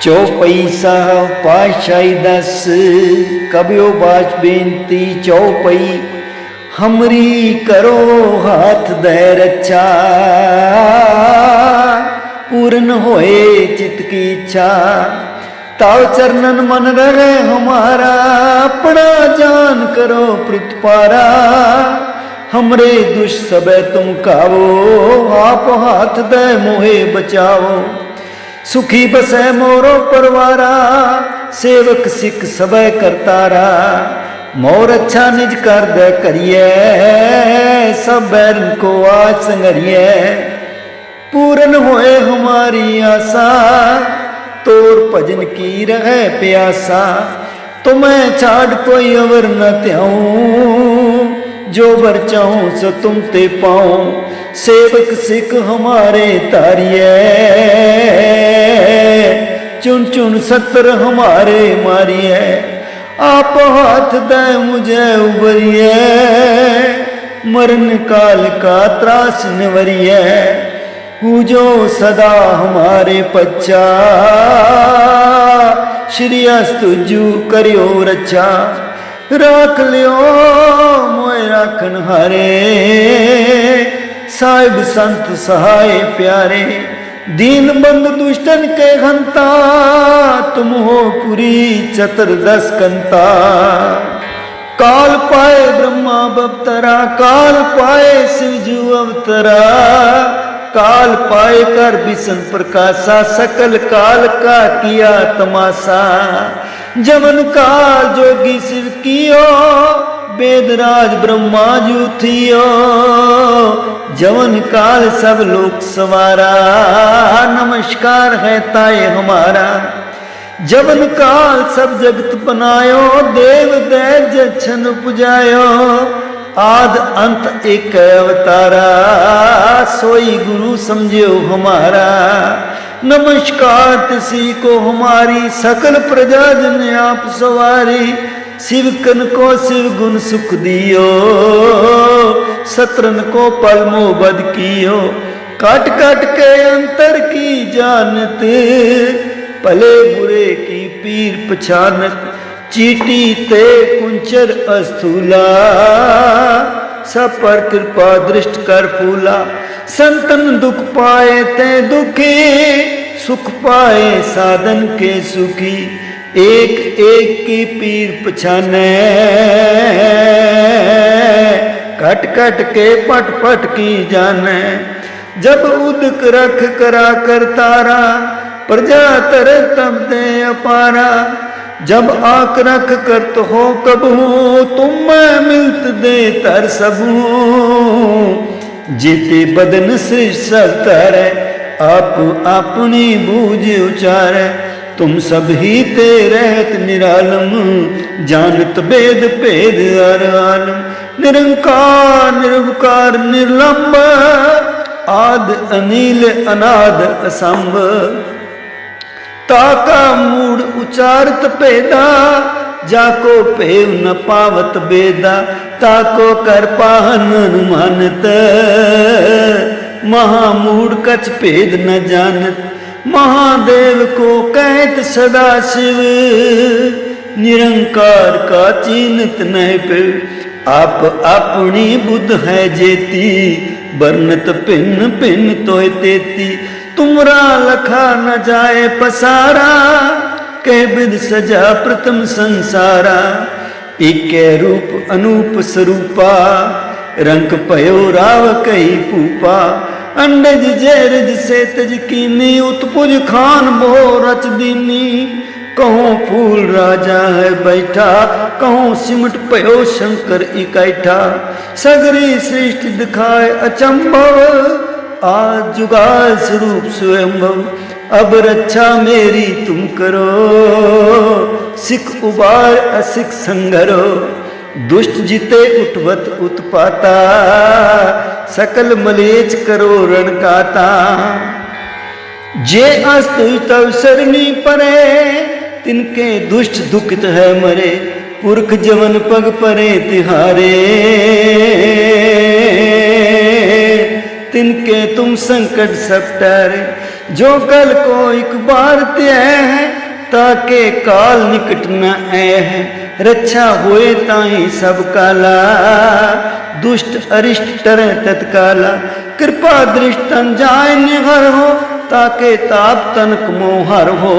चौपई साहब पातशाही दस कबियो बाच बेनती चौपई हमरी करो हाथ दे रचा पूर्ण होए चित की इच्छा ताव चरणन मन रहे हमारा अपना जान करो प्रतिपारा हमरे दुष्ट सबे तुम कावो आप हाथ दे मोहे बचाओ सुखी बसै मोरो परवारा सेवक सिख सबे करतारा मोर अच्छा निज कर दे करिए सब बैरन को आज संगरिए पूर्ण होए हमारी आशा तोर भजन की रहे प्यासा तो मैं छाड़ कोई अवर न त्याऊं जो बर चाहूं सो तुम ते पाऊं सेवक सिख हमारे तारिए चुन चुन सत्र हमारे मारिए आप हाथ दे मुझे उबरिए मरण काल का त्रास निवरिए पूजो सदा हमारे पच्चा श्री अस्तुजू करियो रचा राख लियो मोए राखन हारे साहिब संत सहाय प्यारे दीन बंद दुष्टन के घंता तुम हो पुरी चतुर्दश कंता काल पाए ब्रह्मा बवतरा काल पाए शिवजू अवतरा काल पाए कर विष्णु प्रकाशा सकल काल का किया तमाशा जमन काल जोगी शिव कियो वेदराज ब्रह्मा जू थियो जवन काल सब लोक सवारा नमस्कार है ताये हमारा जवन काल सब जगत बनायो देव दैव जछन पुजायो आद अंत एक अवतारा सोई गुरु समझो हमारा नमस्कार तिसी को हमारी सकल प्रजा जन आप सवारी शिव कन को शिव गुण सुख दियो सत्रन को पलमो बद कियो काट काट के अंतर की जानत भले बुरे की पीर पछानत चीटी ते कुंचर अस्थूला सब पर कृपा दृष्ट कर फूला संतन दुख पाए ते दुखी सुख पाए साधन के सुखी एक एक की पीर पछाने कट कट के पट पट की जाने जब उदक रख करा कर तारा प्रजा तरे तब दे अपारा जब आक रख कर तो हो कबू तुम मैं मिलत दे तर सबू जीते बदन सृष्ट तारे आप अपनी बूझ उचारे तुम सब ही ते रहत निरालम जानत भेद भेद हर आलम निरंकार निरवकार निर्लंब आद अनिल अनाद असंभ ताका मूड उचारत पेदा जाको पेव न पावत बेदा ताको कर पाहन अनुमानत महामूड कछ भेद न जानत महादेव को कहत सदा शिव निरंकार का चीनत न पे आप अपनी बुद्ध है जेती बरनत पिन पिन तोय तेती तुमरा लखा न जाए पसारा कह बिद सजा प्रथम संसारा एक रूप अनूप स्वरूपा रंग पयो राव कही पूपा अंडज जैरज से तज कीनी उत्पुज खान बो रच दीनी कहूँ फूल राजा है बैठा कहूँ सिमट पयो शंकर इकैठा सगरी सृष्टि दिखाए अचंभव आज जुगाल स्वरूप स्वयंभव अब रक्षा मेरी तुम करो सिख उबार असिख संघरो दुष्ट जिते उठवत उत्पाता सकल मलेच करो रणकाता जे अस्तु तव सरणी परे तिनके दुष्ट दुखित है मरे पुरख जवन पग परे तिहारे तिनके तुम संकट सब टरे जो कल को एक बार त्याग है ताके काल निकट न ऐ रक्षा होए ताहि सब काला दुष्ट अरिष्ट टरे तत्काला कृपा दृष्ट तन जाय निहर हो ताके ताप तनक मोहर हो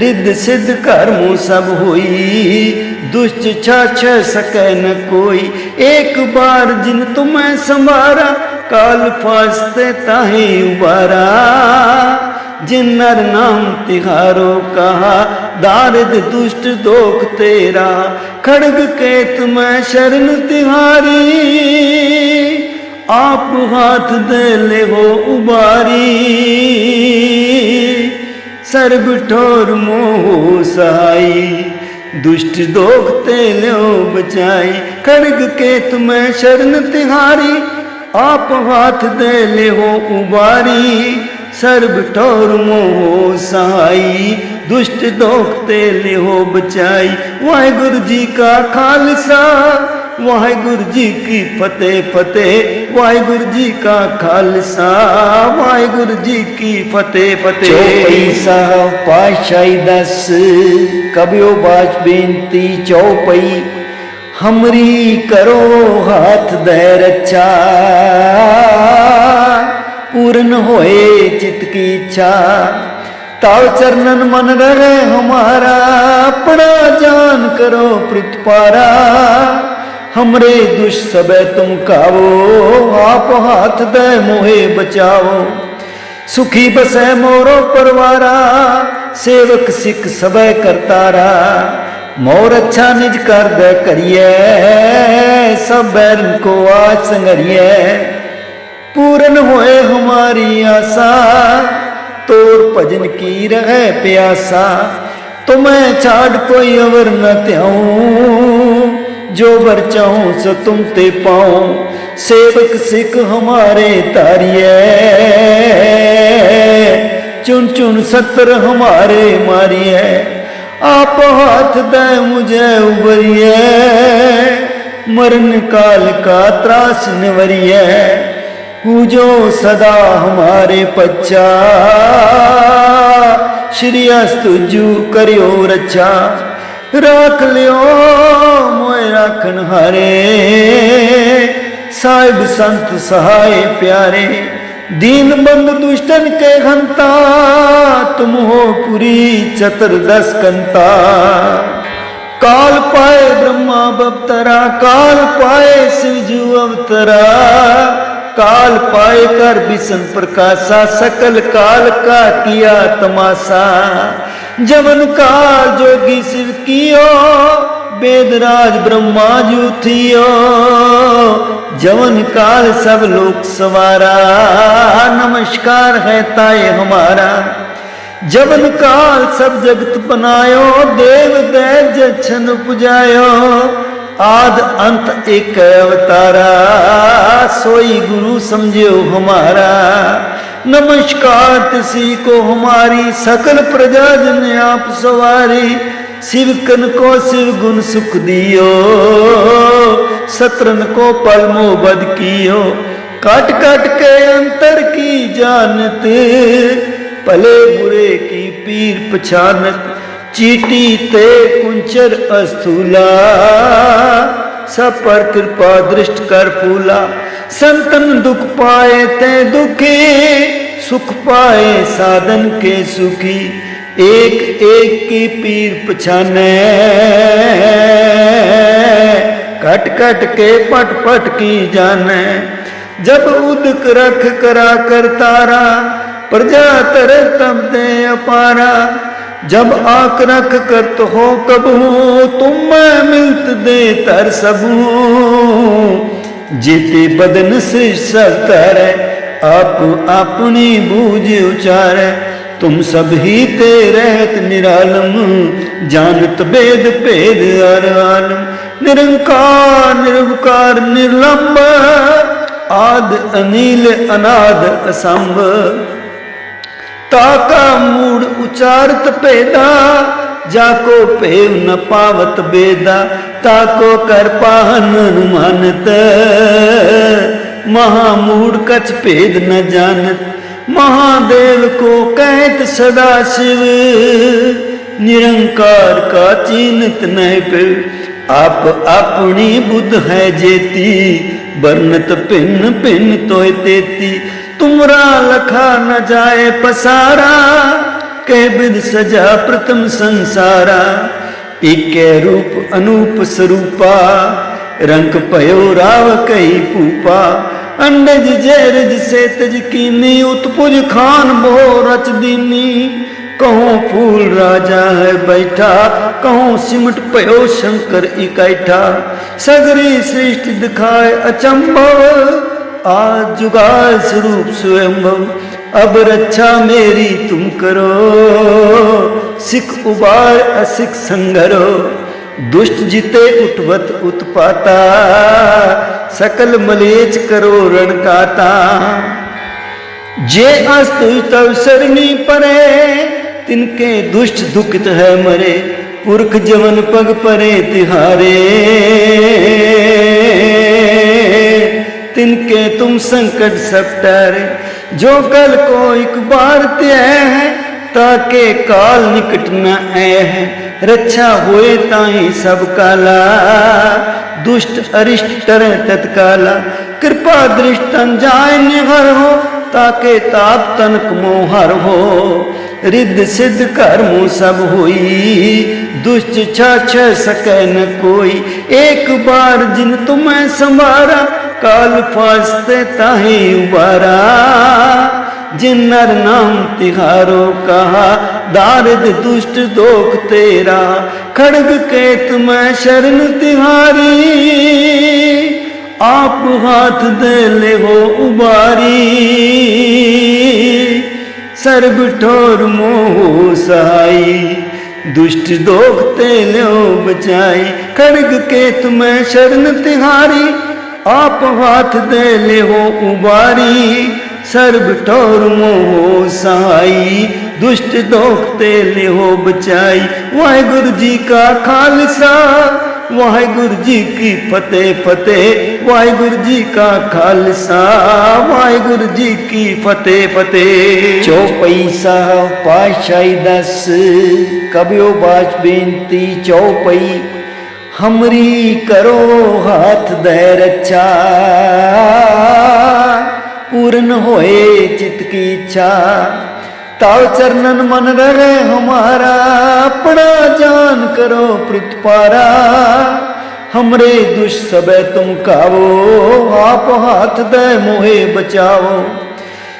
रिद्ध सिद्ध कर्मों सब होई दुष्ट छाछ सकै न कोई एक बार जिन तुम्हें संवारा काल फासते ताहि उबारा जिन नर नाम तिहारो कहा दारिद दुष्ट दोख तेरा खड़ग केत में शरण तिहारी आप हाथ दे ले हो उबारी सर्ब ठोर मोह सहाई दुष्ट दोख ते लो बचाई खड़ग केत में शरण तिहारी आप हाथ दे ले हो उबारी सर्ब ठोर मोह सहाई दुष्ट दोखते ले हो बचाई वाहिगुरु जी का खालसा वाहिगुरु जी की फतेह फतेह वाहिगुरु जी का खालसा वाहिगुरु जी की फतेह फतेह। चौपई साहब पातशाही दस कबियो बाच बेनती चौपई हमरी करो हाथ दे रक्षा पूर्ण होए चित की इच्छा ताव चरणन मन रहे हमारा अपना जान करो प्रतिपारा हमरे दुष्ट सबे तुम कावो आप हाथ दे मोहे बचाओ सुखी बसे मोरो परवारा सेवक सिख सबे करतारा मोर अच्छा निज कर दे करिए सब बैरन को आज संगरिए पूर्ण होए हमारी आशा तोर भजन की रहे प्यासा तुम्हें छाड़ कोई अवर न त्याऊं जो वर चाहूं सो तुम ते पाऊं सेवक सिख हमारे तारिए चुन चुन सत्र हमारे मारिए आप हाथ दे मुझे उबरिए मरण काल का त्रास निवरिए पूजो सदा हमारे पच्चा श्री अस्तुजू करियो रक्षा राख लियो मोए राखन हारे साहिब संत सहाय प्यारे दीन बंद दुष्टन के हंता तुम हो पुरी चतुर्दश कंता काल पाए ब्रह्मा बवतरा काल पाए शिवजू अवतरा काल पाए कर विष्ण प्रकाशा सकल काल का किया तमाशा जवन काल जोगी शिव कियो वेदराज ब्रह्मा जू थियो जवन काल सब लोक सवारा नमस्कार है ताए हमारा जवन काल सब जगत बनायो देव दैज छन पुजायो आद अंत एक अवतारा सोई गुरु समझो हमारा नमस्कार तिसी को हमारी सकल प्रजा जन आप सवारी शिव कन को शिव गुण सुख दियो सत्रन को पलमो बद कियो काट काट के अंतर की जानत भले बुरे की पीर पछानत चीटी ते कुंचर अस्थूला सब पर कृपा दृष्ट कर फूला संतन दुख पाए ते दुखी सुख पाए साधन के सुखी एक एक की पीर पछाने कट कट के पट पट की जाने जब उदक रख करा कर तारा प्रजा तर तब दे अपारा जब आक रख कर तो हो कबू तुम मिलत दे तर सबू जीते बदन से सतर आप अपनी बूझ उचारे तुम सब ही ते रहत निरालम जानत भेद भेद हर आलम निरंकार निरवकार निर्लंब आद अनिल अनाद असंभ ताका मूड उचारत पेदा जाको पेव न पावत बेदा ताको कर पाहन अनुमानत महामूड कछ भेद न जानत महादेव को कहत सदा शिव निरंकार का चीनत नहीं पे। आप अपनी बुद्ध है जेती, बरनत भिन्न भिन्न तोय तेती। तुमरा लखा न जाए पसारा, कह बिद सजा प्रथम संसारा। एक रूप अनूप स्वरूपा, रंग पयो राव कही पूपा। अंडज जैरज से तज कीनी, उत्पुज खान बो रच दीनी। कहूँ फूल राजा है बैठा, कहूँ सिमट पयो शंकर इकैठा। सगरी सृष्टि दिखाए अचंभव, आज जुगाल स्वरूप स्वयंभव। अब रक्षा मेरी तुम करो, सिख उबार असिख संघरो। दुष्ट जिते उठवत उत्पाता, सकल मलेच करो रणकाता। जे अस्तु तव सरनी परे, तिनके दुष्ट दुखित है मरे। पुरख जवन पग परे तिहारे, तिनके तुम संकट सब टारे। जो कल को एक बार त्याग है, ताके काल निकट न आए है। रक्षा होए ताही सब काला, दुष्ट अरिष्ट टरे तत्काला। कृपा दृष्टन जाय निहर हो, ताके ताप तनक मोहर हो। रिद्ध सिद्ध कर्मों सब होई, दुष्ट छाछ सकै न कोई। एक बार जिन तुम्हें संवारा, काल फासते ताही उबारा। जिन नर नाम तिहारो कहा, दारिद दुष्ट दोख तेरा। खड़ग के तुम्हें शरण तिहारी, आप हाथ दे ले हो उबारी। सर्ब ठोर मोह सहाई, दुष्ट दोख ते लो बचाई। खड़ग के तुम्हें शरण तिहारी, आप हाथ दे ले हो उबारी। सर्ब ठोर मोह सहाई, दुष्ट दोखते ले हो बचाई। वाहिगुरु जी का खालसा, वाहिगुरु जी की फतेह फतेह। वाहिगुरु जी का खालसा, वाहिगुरु जी की फतेह फतेह। चौपई साहब पातशाही दस, कबियो बाज बेनती चौपई। हमरी करो हाथ दे रक्षा, पूर्ण होए चित की इच्छा। ताव चरणन मन रहे हमारा, अपना जान करो प्रतिपारा। हमरे दुष्ट सबे तुम कावो, आप हाथ दे मोहे बचाओ।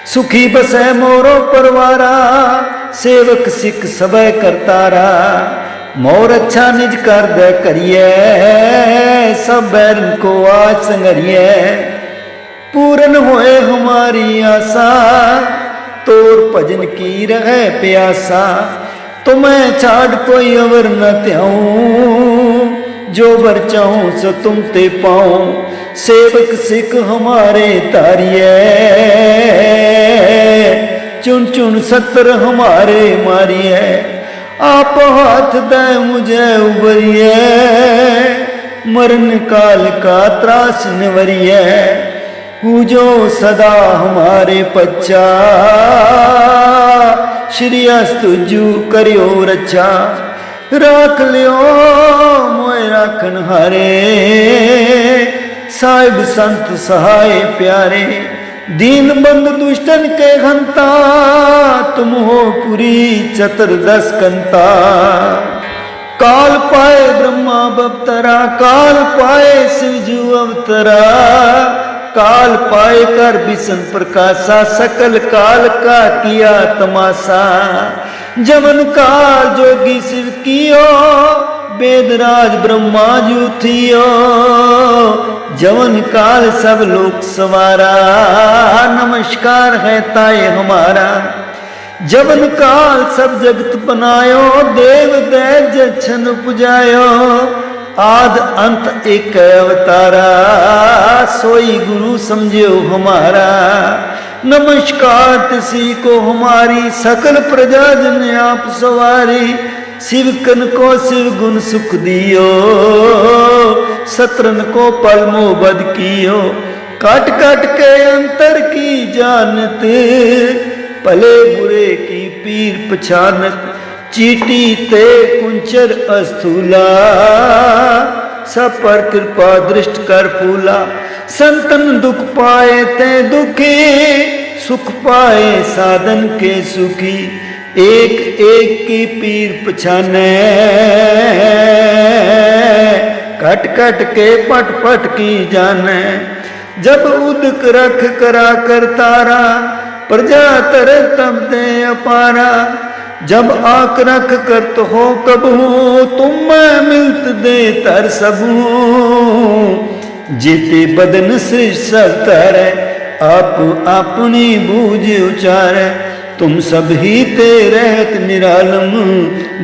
सुखी बसे मोरो परवारा, सेवक सिख सबे करतारा। मोर अच्छा निज कर दे करिए, सब बैरन को आज संगरिए। पूर्ण होए हमारी आशा, तोर भजन की रहे प्यासा। तुम्हें छाड़ कोई अवर न त्याऊं, जो वर चाहूं सो तुम ते पाऊं। सेवक सिख हमारे तारिए, चुन चुन सत्र हमारे मारिए। आप हाथ दे मुझे उबरिए, मरण काल का त्रास निवरिए। पूजो सदा हमारे पच्चा, श्री अस्तुजू करियो रक्षा। राख लियो मोए राखन हारे, साहिब संत सहाय प्यारे। दीन बंद दुष्टन के हंता, तुम हो पुरी चतुर्दश कंता। काल पाए ब्रह्मा बप्तरा, काल पाए शिवजू अवतरा। काल पाए कर विष्णु प्रकाशा, सकल काल का किया तमाशा। जमन काल जोगी शिव कियो, वेदराज ब्रह्मा जू थियो। जवन काल सब लोक सवारा, नमस्कार है ताये हमारा। जवन काल सब जगत बनायो, देव दैज छन पुजायो। आद अंत एक अवतारा, सोई गुरु समझो हमारा। नमस्कार तिसी को हमारी, सकल प्रजा जन आप सवारी। शिव कन को शिव गुण सुख दियो, सत्रन को पलमो बद कियो। काट काट के अंतर की जानत, भले बुरे की पीर पछानत। चीटी ते कुंचर अस्थूला, सब पर कृपा दृष्ट कर फूला। संतन दुख पाए ते दुखी, सुख पाए साधन के सुखी। एक एक की पीर पछाने, कट कट के पट पट की जाने। जब उदक रख करा कर तारा, प्रजा तरे तब दे अपारा। जब आक रख कर तो हो कबू, तुम मैं मिलत दे तर सबू। जेते बदन सृष्ट तरह, आप अपनी बूझ उचारे। तुम सब ही ते रहत निरालम,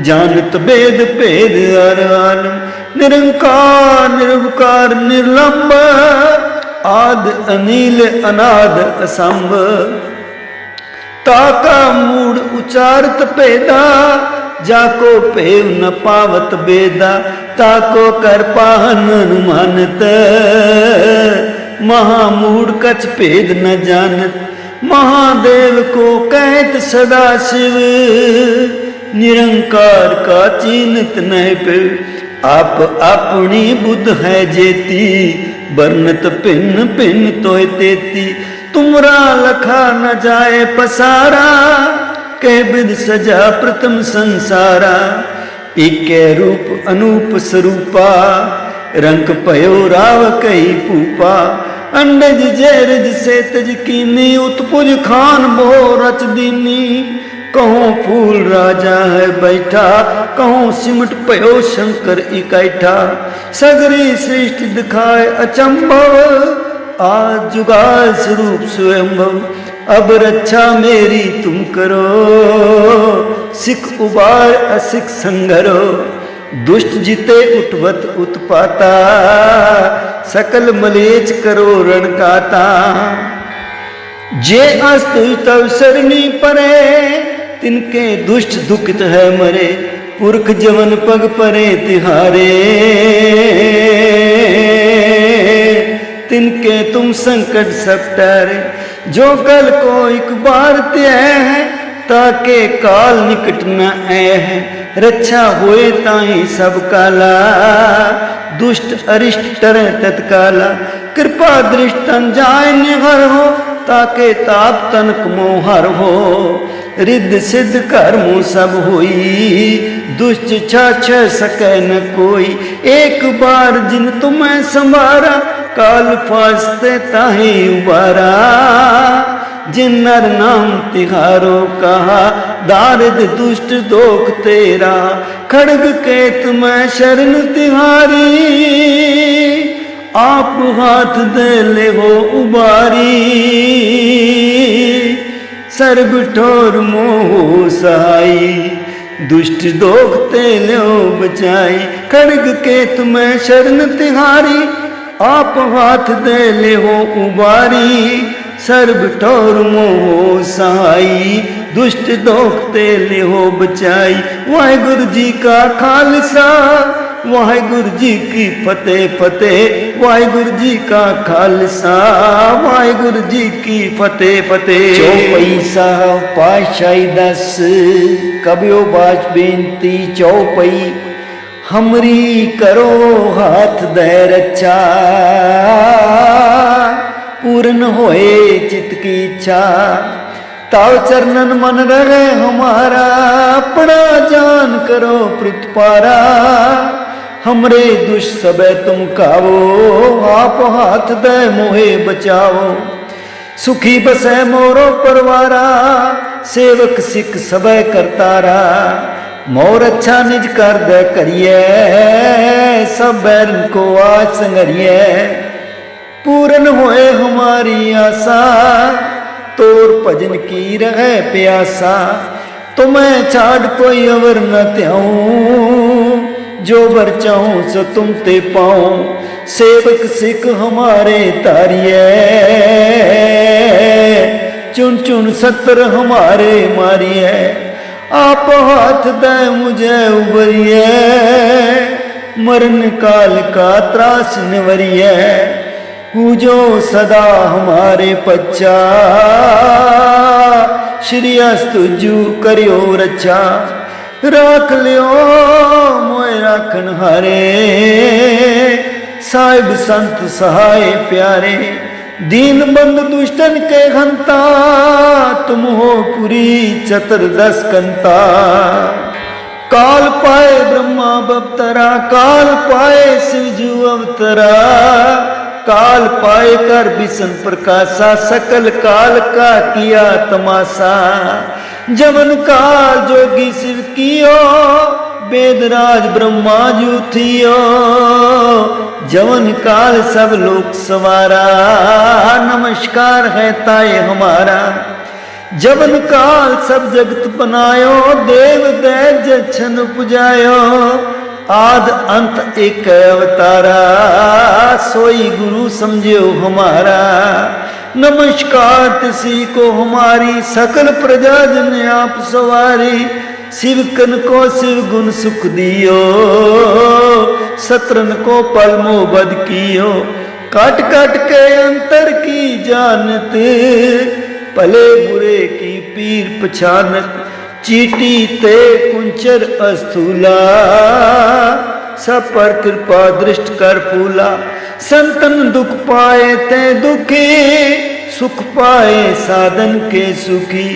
जानत भेद भेद हर आलम। निरंकार निरवकार निर्लंब, आद अनिल अनाद असंभ। ताका मूड उचारत भेदा, जाको पेव न पावत बेदा। ताको कर पाहन अनुमानत, महामूड कछ भेद न जानत। महादेव को कहत सदा शिव, निरंकार का चीनत नह पिव। आप अपनी बुद्ध है जेती, बरनत भिन्न भिन्न तोय तेती। तुमरा लखा न जाए पसारा, कह बिद सजा प्रथम संसारा। एक रूप अनूप स्वरूपा, रंग पयो राव कही पूपा। अंडज जैरज से तज कीनी, उत्पुज खान बो रच दीनी। कहूँ फूल राजा है बैठा, कहूँ सिमट पयो शंकर इकैठा। सगरी सृष्टि दिखाए अचंभव, आज जुगाल स्वरूप स्वयंभव। अब रक्षा मेरी तुम करो, सिख उबार असिख संघरो। दुष्ट जिते उठवत उत्पाता, सकल मलेच करो रणकाता। जे अस्तु तव सरणी परे, तिनके दुष्ट दुखित है मरे। पुरख जवन पग परे तिहारे, तिनके तुम संकट सब टारे। जो कल को एक बार त्याग है, ताके काल निकट न है। रक्षा होए ताही सब काला, दुष्ट अरिष्ट टरे तत्काला। कृपा दृष्टन जाय निहर हो, ताके ताप तनक मोहर हो। रिद्ध सिद्ध कर्मों सब होई, दुष्ट छाछ सकै न कोई। एक बार जिन तुम्हें संवारा, काल फासते ताही उबारा। जिन नर नाम तिहारो कहा, दारिद दुष्ट दोख तेरा। खड़ग के तुम्हें शरण तिहारी, आप हाथ दे ले हो उबारी। सर्ब ठोर मोह सहाई, दुष्ट दोख ते लो बचाई। खड़ग के तुम्हें शरण तिहारी, आप हाथ दे ले हो उबारी। सर्ब ठोर मोह सहाई, दुष्ट दोखते ले हो बचाई। वाहिगुरु जी का खालसा, वाहिगुरु जी की फतेह फतेह। वाहिगुरु जी का खालसा, वाहिगुरु जी की फतेह फतेह। चौपई साहब पातशाही दस, कबियो बाच बेनती चौपई। हमरी करो हाथ दे रक्षा, पूर्ण होए चित की इच्छा। ताव चरणन मन रहे हमारा, अपना जान करो प्रतिपारा। हमरे दुष्ट सबे तुम कावो, आप हाथ दे मोहे बचाओ। सुखी बसे मोरो परवारा, सेवक सिख सबे करतारा। मोर अच्छा निज कर दे करिए, सब बैरन को आज संगरिए। पूर्ण होए हमारी आशा, तोर भजन की रहे प्यासा। तुम्हें छाड़ कोई अवर न त्याऊं, जो बर चाहूं सो तुम ते पाऊं। सेवक सिख हमारे तारिए, चुन चुन सत्र हमारे मारिए। आप हाथ दे मुझे उबरिए, मरण काल का त्रास निवरिए। पूजो सदा हमारे पच्चा, श्री अस्तुजु करियो रक्षा। राख लियो मोए राखन हारे, साहिब संत सहाय प्यारे, दीन बंद दुष्टन के हंता, तुम हो पुरी चतुर्दश कंता। काल पाए ब्रह्मा बवतरा, काल पाए शिवजू अवतरा, काल पाए कर विष्णु प्रकाशा, सकल काल का किया तमाशा। जवन काल जोगी शिव कियो, वेदराज ब्रह्मा जू थियो, जवन काल सब लोक सवारा, नमस्कार है ताए हमारा। जवन काल सब जगत बनायो, देव दैज छन पुजायो, आद अंत एक अवतारा, सोई गुरु समझो हमारा। नमस्कार तिसी को हमारी, सकल प्रजा जन आप सवारी। शिव कन को शिव गुण सुख दियो, सत्रन को पलमो बद कियो। काट काट के अंतर की जानत, भले बुरे की पीर पछानत। चीटी ते कुंचर अस्थूला, सब पर कृपा दृष्ट कर फूला। संतन दुख पाए ते दुखी, सुख पाए साधन के सुखी।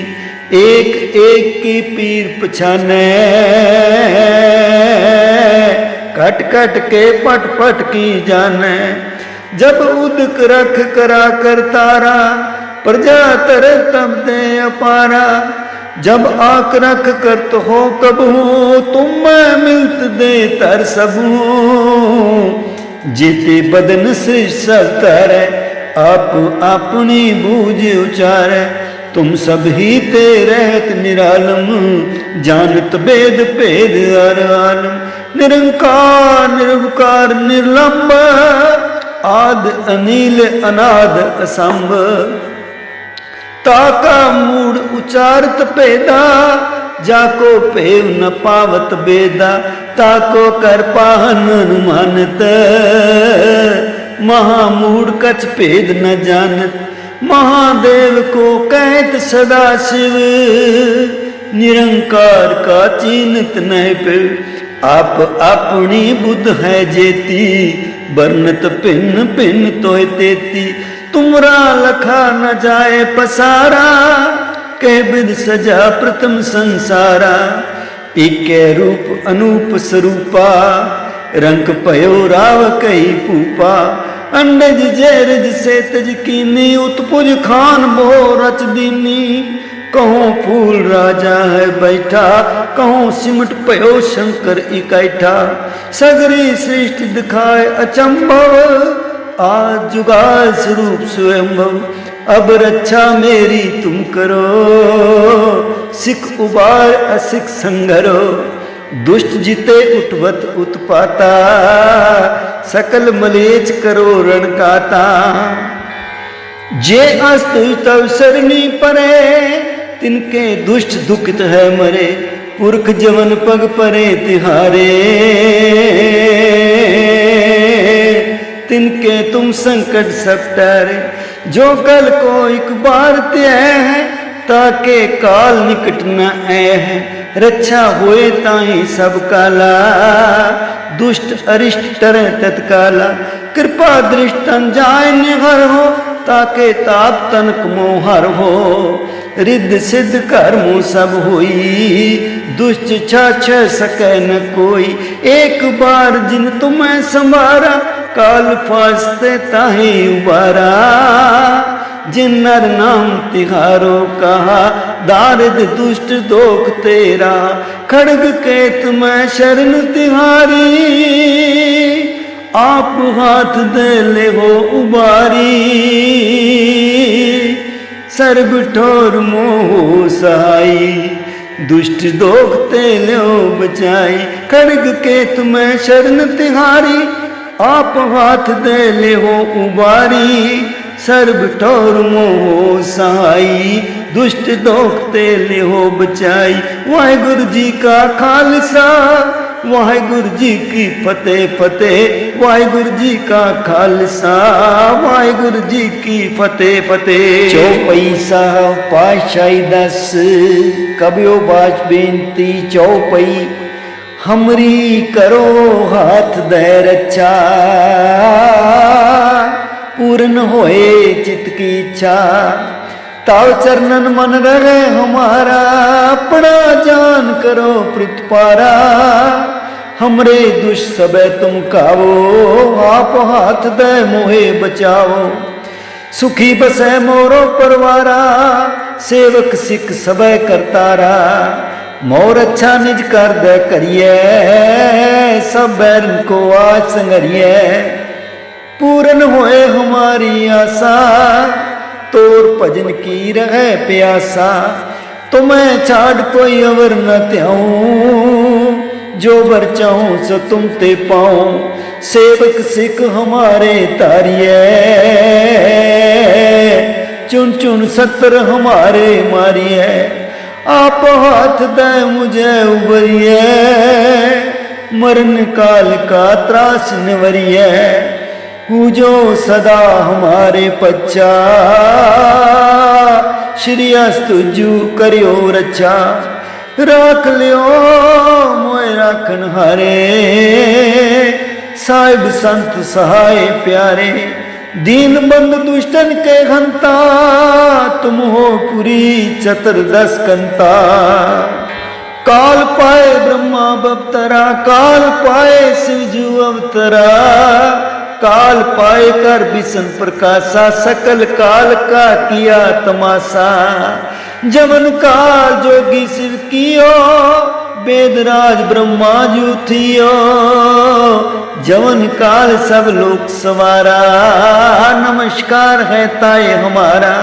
एक एक की पीर पछाने, कट कट के पट पट की जाने। जब उदक रख करा कर तारा, प्रजा तर तब दे अपारा। जब आक रख कर तो हो कबू, तुम मैं मिलत दे तर सबू। जीते बदन सृष्ट तर, आप अपनी बूझ उचारे। तुम सब ही ते रहत निरालम, जानत वेद भेद हर आलम। निरंकार निरवकार निर्लंब, आद अनिल अनाद असंभ। ताका मूड उचारत पेदा, जाको पेव न पावत बेदा। ताको कर पाहन अनुमानत, महामूड कछ भेद न जानत। महादेव को कहत सदा शिव, निरंकार का चीनत नहीं पिव। आप अपनी बुद्ध है जेती, बरनत पिन पिन तोय तेती। तुमरा लखा न जाए पसारा, कह विद सजा प्रथम संसारा। एक रूप अनूप स्वरूपा, रंग पयो राव कई पूपा। अंडज जैरज से तज कीनी, उत्पुज खान बो रच दीनी। कहो फूल राजा है बैठा, कहो सिमट पयो शंकर इकैठा। सगरी सृष्टि दिखाए अचंभव, आज जुगाल स्वरूप स्वयंभव। अब रक्षा मेरी तुम करो, सिख उबार असिख संघरो। दुष्ट जिते उठवत उत्पाता, सकल मलेच करो रणकाता। जे अस्तु तव सरनी परे, तिनके दुष्ट दुखित है मरे। पुरख जवन पग परे तिहारे, तिनके तुम संकट सब टारे। जो कल को एक बार त्याय है, ताके काल निकट न आए है। रक्षा होए ताही सब काला, दुष्ट अरिष्ट टरे तत्काला। कृपा दृष्टन जाय निहर हो, ताके ताप तनक मोहर हो। रिद्ध सिद्ध कर्मों सब होई, दुष्ट छाछ सकै न कोई। एक बार जिन तुम्हें संभारा, काल फासते ताही उबारा। जिन नर नाम तिहारो कहा, दारिद दुष्ट दोख तेरा। खड़ग केत में शरण तिहारी, आप हाथ दे ले हो उबारी। सर्ब ठोर मोह सहाई, दुष्ट दोख ते लो बचाई। खड़ग केत में शरण तिहारी, आप हाथ दे ले हो उबारी। सर्ब ठोर मोह सहाई, दुष्ट दोख ते ले हो बचाई। वाहिगुरु जी का खालसा, वाहिगुरु जी की फतेह फतेह, वाहिगुरु जी का खालसा, वाहिगुरु जी की फतेह फतेह। चौपई साहब पातशाही दस कबियो बाच बेनती चौपई, हमरी करो हाथ दे रक्षा, पूर्ण होए चित की इच्छा, ताव चरणन मन रहे हमारा, अपना जान करो प्रतिपारा, हमरे दुष्ट सबे तुम कावो, आप हाथ दे मोहे बचाओ, सुखी बसे मोरो परवारा, सेवक सिख सबे करतारा, मोर अच्छा निज कर दे करिए, सब बैरन को आज संगरिए, पूर्ण होए हमारी आशा, तोर भजन की रहे प्यासा, तुम्हें छाड़ कोई अवर न त्याऊं, जो बर चाहूं सो तुम ते पाऊं, सेवक सिख हमारे तारिए, चुन चुन सत्र हमारे मारिए, आप हाथ दे मुझे उबरिए, मरण काल का त्रास निवरिए, पूजो सदा हमारे पच्चा, श्री अस्तुजू करियो रचा, राख लियो मोए राखन हारे, साहिब संत सहाय प्यारे, दीन बंद दुष्टन के हंता, तुम हो पुरी चतुर्दश कंता, काल पाए ब्रह्मा बवतरा, काल पाए शिवजू अवतरा, काल पाए कर विष्णु प्रकाशा, सकल काल का किया तमाशा, जमन काल जोगी शिव कियो, वेदराज ब्रह्मा जू थियो, जवन काल सब लोक सवारा, नमस्कार है ताए हमारा,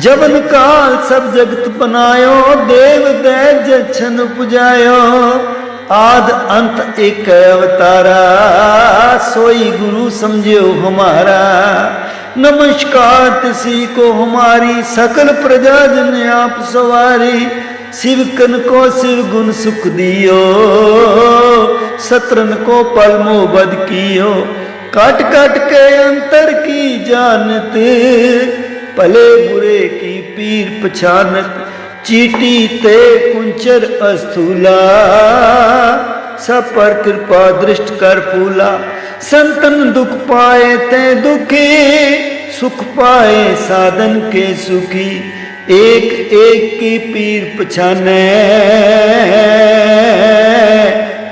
जवन काल सब जगत बनायो, देव दैज छन पुजायो, आद अंत एक अवतारा, सोई गुरु समझो हमारा, नमस्कार तिसी को हमारी, सकल प्रजा जन आप सवारी, शिव कन को शिव गुण सुख दियो, सत्रन को पलमो बद कियो, काट काट के अंतर की जानत, भले बुरे की पीर पछानत, चीटी ते कुंचर अस्थूला, सब पर कृपा दृष्ट कर फूला, संतन दुख पाए ते दुखी, सुख पाए साधन के सुखी, एक एक की पीर पछाने,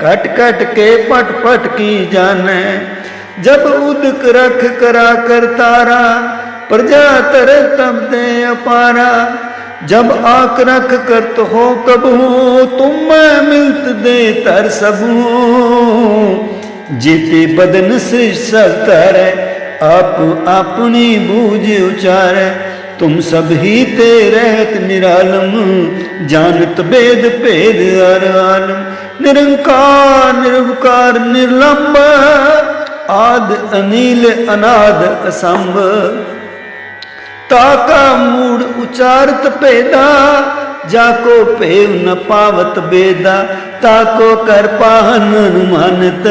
कट कट के पट पट की जाने, जब उदक रख करा कर तारा, प्रजा तर तब दे अपारा, जब आक रख कर तो हो कबू, तुम मैं मिलत दे तर सबू, जीते बदन सृष्टर, आप अपनी बूझ उचारे, तुम सब ही ते रहत निरालम, जानत वेद भेद हर आलम, निरंकार निरवकार निर्लंब, आद अनिल अनाद असंभ, ताका मूड उचारत पेदा, जाको पेव न पावत बेदा, ताको कर पाहन अनुमानत,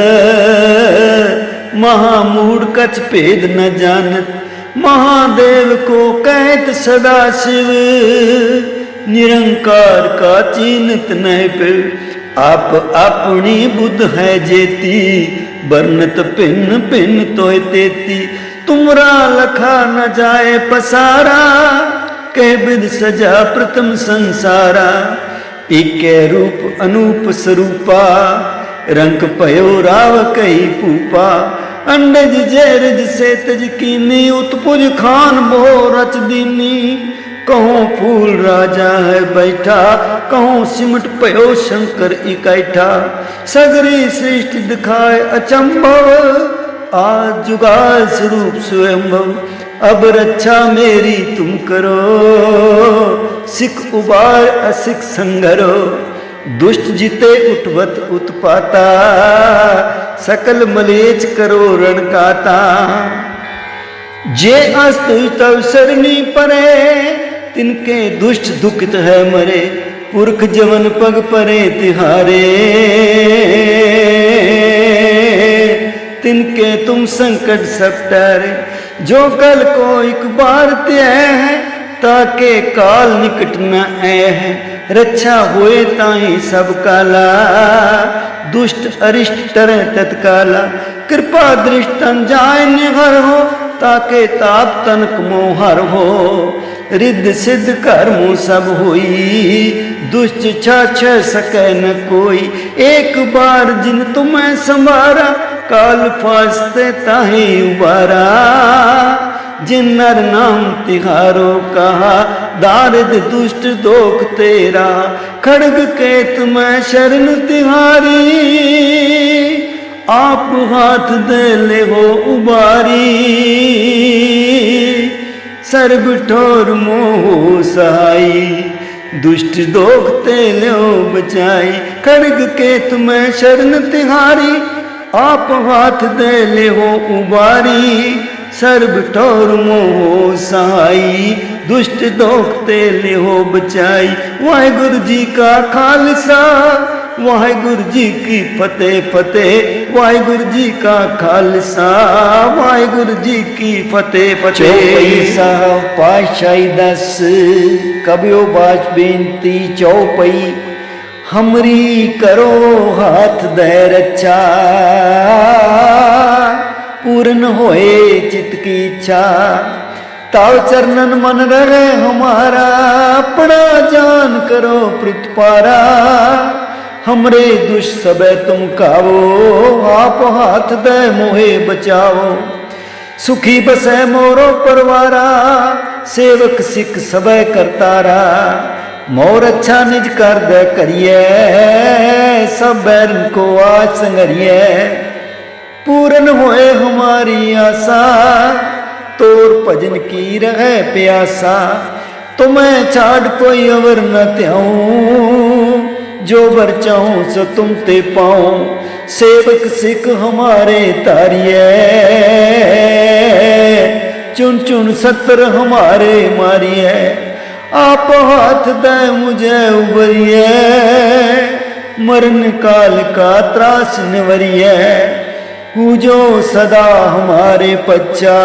महामूड कछ भेद न जानत, महादेव को कहत सदा शिव, निरंकार का चीनत नहीं पिव, आप अपनी बुद्ध है जेती, बरनत पिन पिन तोय तेती, तुमरा लखा न जाए पसारा, कह विद सजा प्रथम संसारा, इके रूप अनूप स्वरूपा, रंग पयो राव कई पूपा, अंडज जैरज से तज कीनी, उत्पुज खान बो रच दीनी, कहूँ फूल राजा है बैठा, कहूँ सिमट पयो शंकर इकैठा, सगरी सृष्टि दिखाए अचंभव, आज जुगाल स्वरूप स्वयंभव, अब रक्षा मेरी तुम करो, सिख उबार असिख संघरो, दुष्ट जिते उठवत उत्पाता, सकल मलेच करो रणकाता, जे अस्तु तव सरनी परे, तिनके दुष्ट दुखित है मरे, पुरख जवन पग परे तिहारे, के तुम संकट सब टरे। जो कल को एक बार त्य है ताके काल निकट न है। रक्षा हुए ताही सब काला दुष्ट अरिष्ट टरे तत्काला। कृपा दृष्ट तन जाय निहर हो ताके ताप तनक मोहर हो। रिद्ध सिद्ध कर्मों सब हुई दुष्ट छाछ सके न कोई। एक बार जिन तुम्हें संवारा काल फासते ताही उबारा। जिन नर नाम तिहारो कहा दारिद दुष्ट दोख तेरा। खड़ग के तुम्हें शरण तिहारी आप हाथ दे ले हो उबारी। सर्ब ठोर मोह सहाई दुष्ट दोख ते लो बचाई। खड़ग के तुम्हें शरण तिहारी आप हाथ दे ले हो उबारी। सर्ब ठोर मोह सहाई दुष्ट दोख ते ले हो बचाई। वाहिगुरु जी का खालसा वाहिगुरु जी की फतेह फतेह। वाहिगुरु जी का खालसा वाहिगुरु जी की फतेह फतेह। चौपई साहब पातशाही दस कबियो बाच बेनती चौपई। हमरी करो हाथ दे रक्षा पूर्ण होए चित की इच्छा। ताव चरणन मन रहे हमारा अपना जान करो प्रतिपारा। हमरे दुष्ट सबे तुम कावो आप हाथ दे मोहे बचाओ। सुखी बसे मोरो परवारा सेवक सिख सबे करतारा। मोर अच्छा निज कर दे करिए सब बैरन को आज संगरिए। पूर्ण होए हमारी आशा तोर भजन की रहे प्यासा। तुम्हें छाड़ कोई अवर न त्याऊं जो बर चाहूं सो तुम ते पाऊं। सेवक सिख हमारे तारिए चुन चुन सत्र हमारे मारिए। आप हाथ दे मुझे उबरिए मरण काल का त्रास निवरिए। पूजो सदा हमारे पच्चा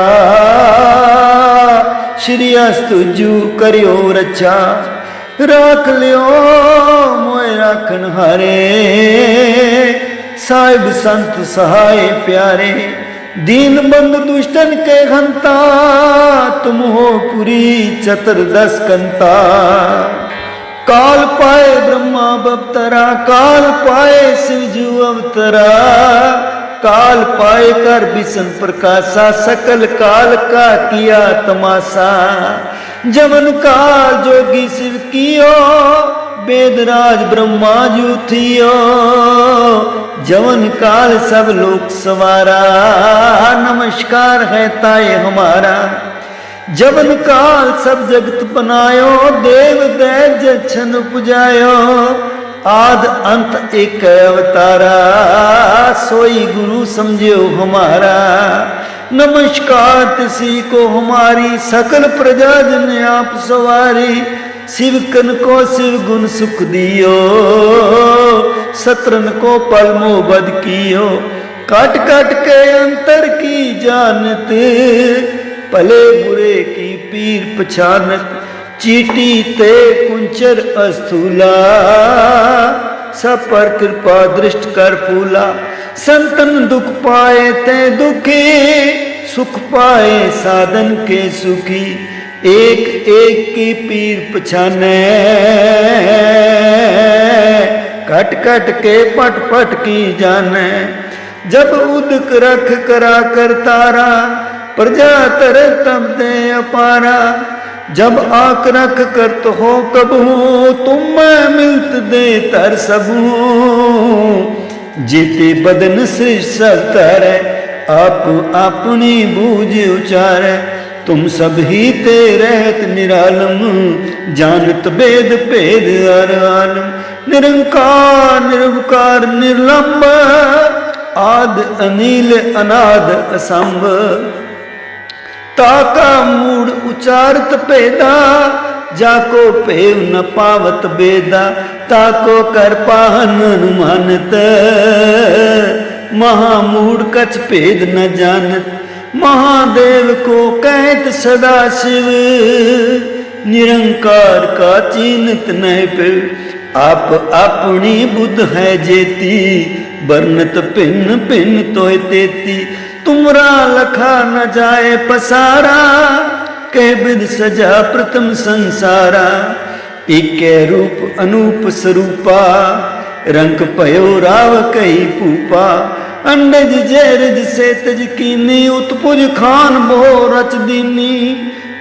श्री अस्तुजू करियो रक्षा। राख लियो मोए राखन हारे साहिब संत सहाय प्यारे। दीन बंद दुष्टन के हंता तुम हो पुरी चतुर्दश कंता। काल पाए ब्रह्मा बवतरा काल पाए शिवजू अवतरा। काल पाए कर विष्णु प्रकाशा सकल काल का किया तमाशा। जमन काल जोगी शिव कियो वेदराज ब्रह्मा जू थियो। जवन काल सब लोक सवारा नमस्कार है ताये हमारा। जवन काल सब जगत बनायो देव दैज छन पुजायो। आद अंत एक अवतारा सोई गुरु समझो हमारा। नमस्कार तिसी को हमारी सकल प्रजा जन आप सवारी। शिव कन को शिव गुण सुख दियो सत्रन को पलमो बद कियो। काट काट के अंतर की जानत भले बुरे की पीर पछानत। चीटी ते कुंचर अस्थूला सब पर कृपा दृष्ट कर फूला। संतन दुख पाए ते दुखी सुख पाए साधन के सुखी। एक एक की पीर पछाने कट कट के पट पट की जाने। जब उदक रख करा कर तारा प्रजा तर तब दे अपारा। जब आक रख कर तो हो कबू तुम मैं मिलत दे तर सबू। जीते बदन सृष्ट तरह आप अपनी बूझ उचारे। तुम सब ही ते रहत निरालम जानत वेद भेद हर आलम। निरंकार निरवकार निर्लंब आद अनिल अनाद असंभ। ताका मूड उचारत पेदा जाको पेव न पावत बेदा। ताको कर पाहन अनुमानत महामूढ़ कछ भेद न जानत, महादेव को कहत सदा शिव, निरंकार का चीनत नहीं पे, आप अपनी बुद्ध है जेती, बरनत भिन्न भिन्न तोय तेती, तुमरा लखा न जाए पसारा, कह विद सजा प्रथम संसारा, एक रूप अनूप स्वरूपा, रंग पयो राव कई पूपा, अंडज जैरज से तज कीनी, उत्पुज खान बो रच दीनी,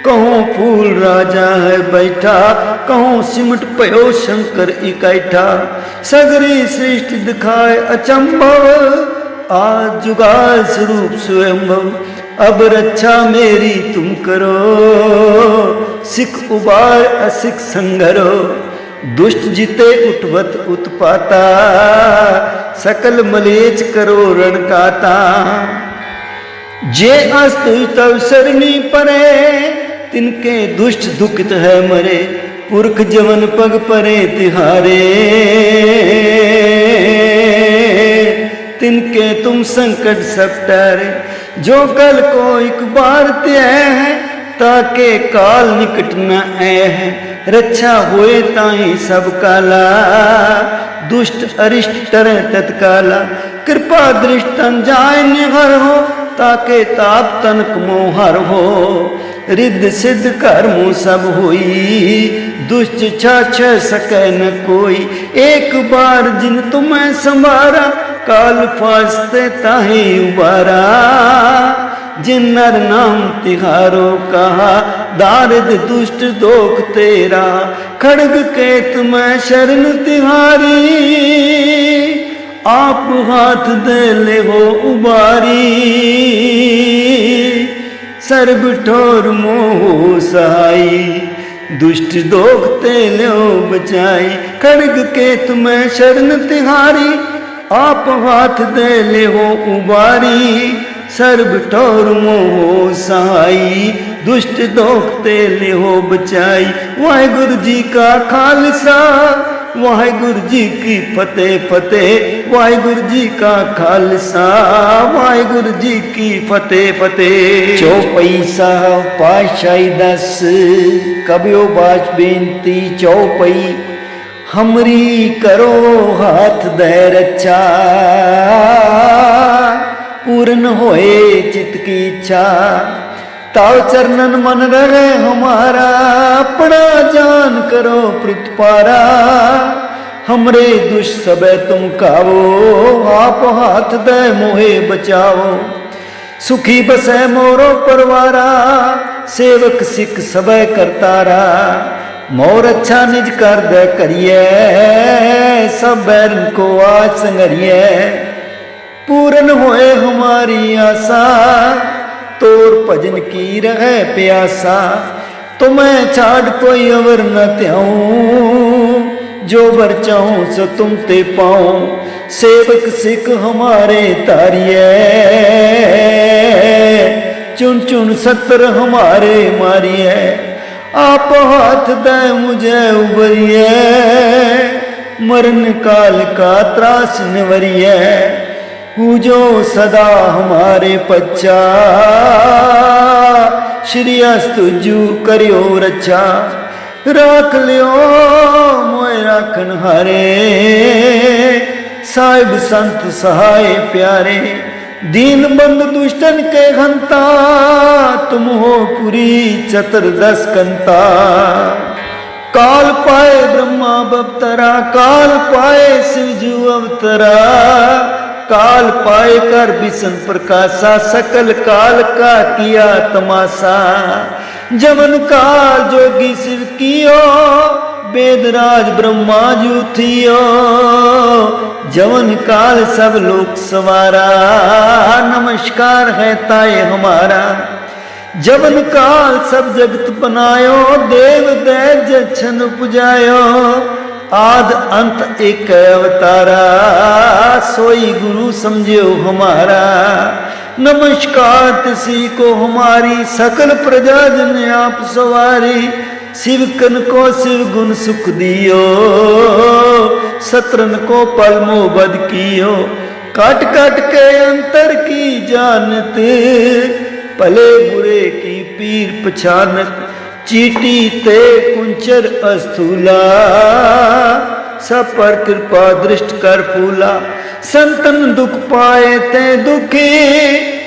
कहूँ फूल राजा है बैठा, कहूँ सिमट पयो शंकर इकैठा, सगरी सृष्टि दिखाए अचंभव, आज जुगाल स्वरूप स्वयंभव, अब रक्षा मेरी तुम करो, सिख उबार असिख संघरो, दुष्ट जिते उठवत उत्पाता, सकल मलेच करो रणकाता, जे अस्तु तव सरनी परे, तिनके दुष्ट दुखित है मरे, पुरख जवन पग परे तिहारे, तिनके तुम संकट सब टारे, जो कल को एक बार त्याग है, ताके काल निकट न है, रक्षा होए ताही सब काला, दुष्ट अरिष्ट टरे तत्काला, कृपा दृष्टन जाय निहर हो, ताके ताप तनक मोहर हो, रिद्ध सिद्ध कर्मों सब होई, दुष्ट छाछ सकै न कोई, एक बार जिन तुम्हें संवारा, काल फासते ताही उबारा, जिन नर नाम तिहारो कहा, दारिद दुष्ट दोख तेरा, खड़ग के तुम्हें शरण तिहारी, आप हाथ दे ले हो उबारी, सर्ब ठोर मोह सहाई, दुष्ट दोख ते लो बचाई, खड़ग के तुम्हें शरण तिहारी, आप हाथ दे ले हो उबारी, सर्ब ठोर मोह सहाई, दुष्ट दोखते ले हो बचाई। वाहिगुरु जी का खालसा, वाहिगुरु जी की फतेह फतेह, वाहिगुरु जी का खालसा, वाहिगुरु जी की फतेह फतेह। चौपई साहब पातशाही दस, कबियो बाच बेनती चौपई, हमरी करो हाथ दे रक्षा, पूर्ण होए चित की इच्छा, ताव चरणन मन रहे हमारा, अपना जान करो प्रतिपारा, हमरे दुष्ट सबे तुम कावो, आप हाथ दे मोहे बचाओ, सुखी बसे मोरो परवारा, सेवक सिख सबे करतारा, मोर अच्छा निज कर दे करिए, सब बैरन को आज संगरिए, पूर्ण होए हमारी आशा, तोर भजन की रहे प्यासा, तुम्हें छाड़ कोई अवर न त्याऊं, जो बर चाहूं सो तुम ते पाऊं, सेवक सिख हमारे तारिए, चुन चुन सत्र हमारे मारिए, आप हाथ दे मुझे उबरिए, मरण काल का त्रास निवरिए, पूजो सदा हमारे पच्चा, श्री अस्तुजू करियो रक्षा, राख लियो मोए राखन हारे, साहिब संत सहाय प्यारे, दीन बंद दुष्टन के हंता, तुम हो पुरी चतुर्दश कंता, काल पाए ब्रह्मा बवतरा, काल पाए शिवजू अवतरा, काल पाए कर विष्णु प्रकाशा, सकल काल का किया तमाशा, जमन काल जोगी शिव कियो, वेदराज ब्रह्मा जू थियो, जवन काल सब लोक सवारा, नमस्कार है ताय हमारा, जवन काल सब जगत बनायो, देव दैज छन पुजायो, आद अंत एक अवतारा, सोई गुरु समझो हमारा, नमस्कार तिसी को हमारी, सकल प्रजा जन आप सवारी, शिव कन को शिव गुण सुख दियो, सत्रन को पलमो बद कियो, काट काट के अंतर की जानत, भले बुरे की पीर पछानत, चीटी ते कुंचर अस्थूला, सब पर कृपा दृष्ट कर फूला। संतन दुख पाए ते दुखी,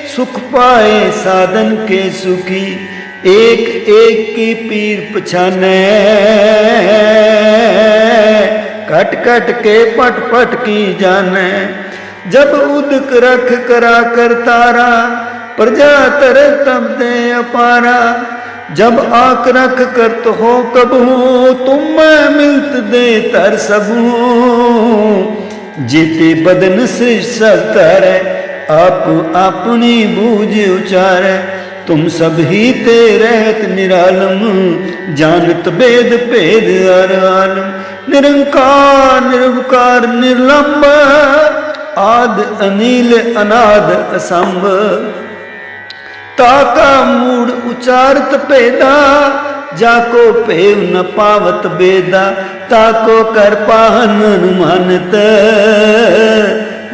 सुख पाए साधन के सुखी, एक एक की पीर पछाने, कट कट के पट पट की जाने। जब उदक रख करा कर तारा, प्रजा तर तब दे अपारा। जब आक रख कर तो हो कबू, तुम मैं मिलत दे तर सबू। जीते बदन सृष्ट सब तारे, आप अपनी बूझ उचारे। तुम सब ही ते रहत निरालम, जानत वेद भेद हर आलम। निरंकार निरवकार निर्लंब, आद अनिल अनाद असंभ। ताका मूड उचारत भेदा, जाको पेव न पावत बेदा। ताको कर पाहन अनुमानत,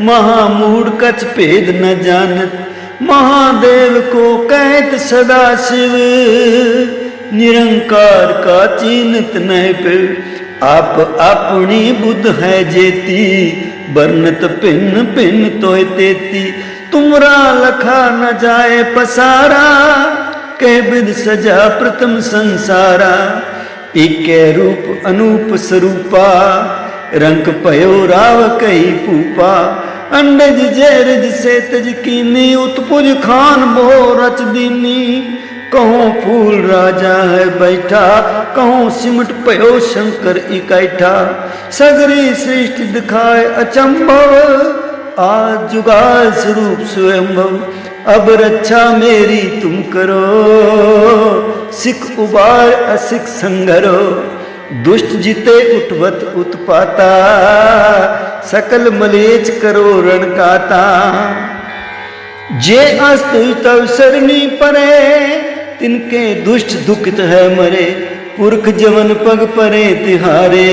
महामूड कछ भेद न जानत। महादेव को कहत सदा शिव, निरंकार का चीनत नहीं पिव। आप अपनी बुद्ध है जेती, बरनत भिन्न भिन्न तोय तेती। तुमरा लखा न जाए पसारा, कह विद सजा प्रथम संसारा। इके रूप अनूप स्वरूपा, रंग पयो राव कही पूपा। अंडज जैरज से तज कीनी, उत्पुज खान बो रच दीनी। कहूँ फूल राजा है बैठा, कहूँ सिमट पयो शंकर इकैठा। सगरी सृष्टि दिखाए अचंभव, आज जुगाल स्वरूप स्वयंभव। अब रक्षा मेरी तुम करो, सिख उबार असिख संघरो। दुष्ट जिते उठवत उत्पाता, सकल मलेच करो रणकाता। जे अस्तु तव सरनी परे, तिनके दुष्ट दुखित है मरे। पुरख जवन पग परे तिहारे,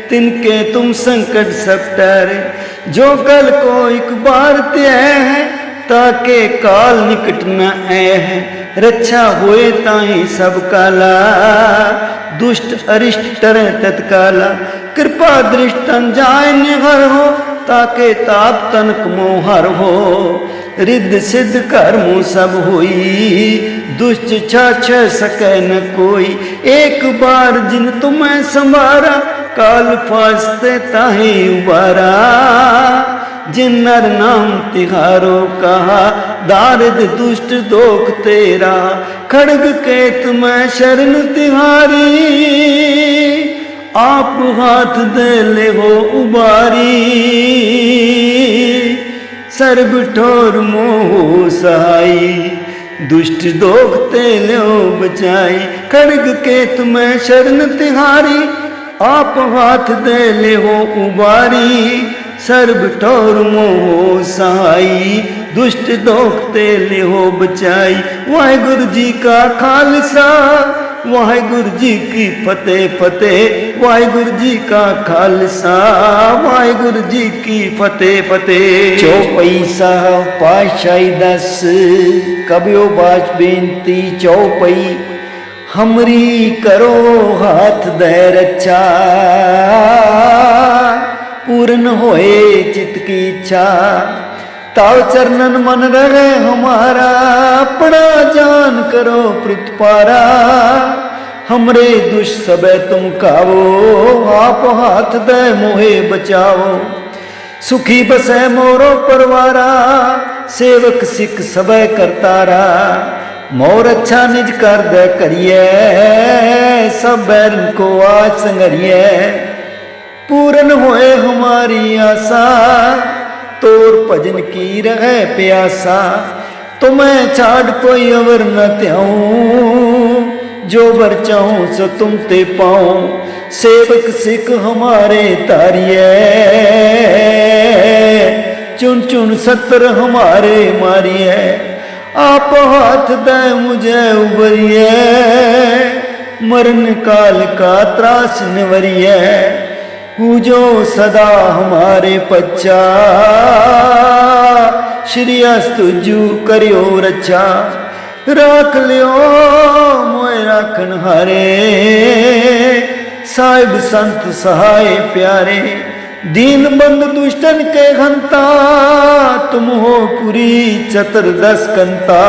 तिनके तुम संकट सब टारे। जो कल को एक बार त्याय है, ताके काल निकट न आए है। रक्षा होए ताही सब काला, दुष्ट अरिष्ट टरे तत्काला। कृपा दृष्ट तन जाय निहर हो, ताके ताप तनक मोहर हो। रिद्ध सिद्ध कर्मों सब होई, दुष्ट छाछ सकै न कोई। एक बार जिन तुम्हें संवारा, काल फासते ताही उबारा। जिन नर नाम तिहारो कहा, दारिद दुष्ट दोख तेरा। खड़ग के तुम्हें शरण तिहारी, आप हाथ दे ले हो उबारी। सर्ब ठोर मोह सहाई, दुष्ट दोख ते लो बचाई। खड़ग के तुम्हें शरण तिहारी, आप हाथ दे ले हो उबारी। सर्ब ठोर मोह सहाई, दुष्ट दोखते ले हो बचाई। वाहिगुरु जी का खालसा, वाहिगुरु जी की फतेह फतेह। वाहिगुरु जी का खालसा, वाहिगुरु जी की फतेह फतेह। चौपई साहब पातशाही दस, कबियो बाच बेनती चौपई। हमरी करो हाथ दे रक्षा, पूर्ण होए चित की इच्छा। ताव चरणन मन रहे हमारा, अपना जान करो प्रतिपारा। हमरे दुष सबे तुम कावो, आप हाथ दे मोहे बचाओ। सुखी बसे मोरो परवारा, सेवक सिख सबे करतारा। मोर अच्छा निज कर दे करिए, सब बैरन को आज संगरिए। पूर्ण होए हमारी आशा, तोर भजन की रहे प्यासा। तुम्हें छाड़ कोई अवर न त्याऊं, जो बर चाहूं सो तुम ते पाऊं। सेवक सिख हमारे तारिए, चुन चुन सत्र हमारे मारिए। आप हाथ दे मुझे उबरिए, मरण काल का त्रास निवरिए। पूजो सदा हमारे पच्चा, श्री अस्तुजू करियो रचा। राख लियो मोए राखन हारे, साहिब संत सहाय प्यारे। दीन बंद दुष्टन के घंता, तुम हो पुरी चतुर्दश कंता।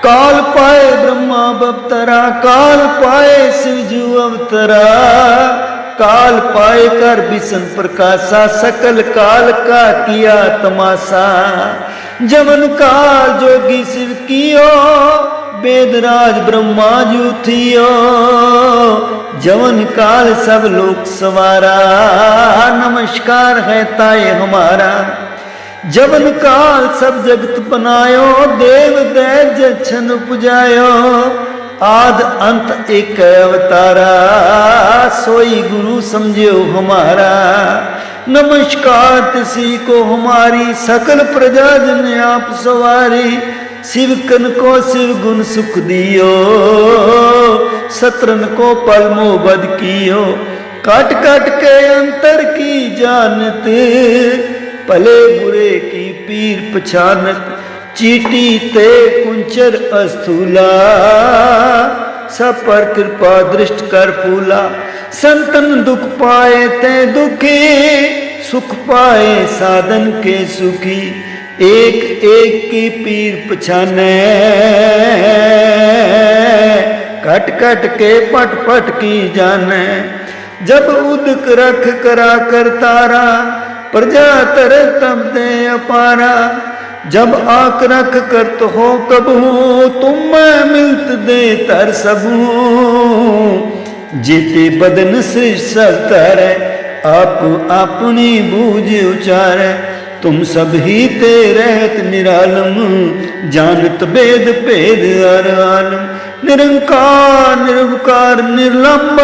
काल पाए ब्रह्मा बवतरा, काल पाए शिवजू अवतरा। काल पाए कर विष्णु प्रकाशा, सकल काल का किया तमाशा। जमन काल जोगी शिव कियो, वेदराज ब्रह्मा जू थियो। जवन काल सब लोक सवारा, नमस्कार है ताए हमारा। जवन काल सब जगत बनायो, देव दैज छन पुजायो। आद अंत एक अवतारा, सोई गुरु समझो हमारा। नमस्कार तिसी को हमारी, सकल प्रजा जन आप सवारी। शिव कन को शिव गुण सुख दियो, सत्रन को पलमो बद कियो। काट काट के अंतर की जानत, भले बुरे की पीर पछानत। चीटी ते कुंचर अस्थूला, सब पर कृपा दृष्ट कर फूला। संतन दुख पाए ते दुखी, सुख पाए साधन के सुखी। एक एक की पीर पछाने, कट कट के पट पट की जाने। जब उदक रख करा कर तारा, प्रजा तर तब दे अपारा। जब आक रख कर तो हो कबू, तुम मैं मिलत दे तर सबू। जीते बदन सृष्ट तारे, आप अपनी बूझ उचारे। तुम सब ही ते रहत निरालम, जानत वेद भेद हर आलम। निरंकार निरवकार निर्लंब,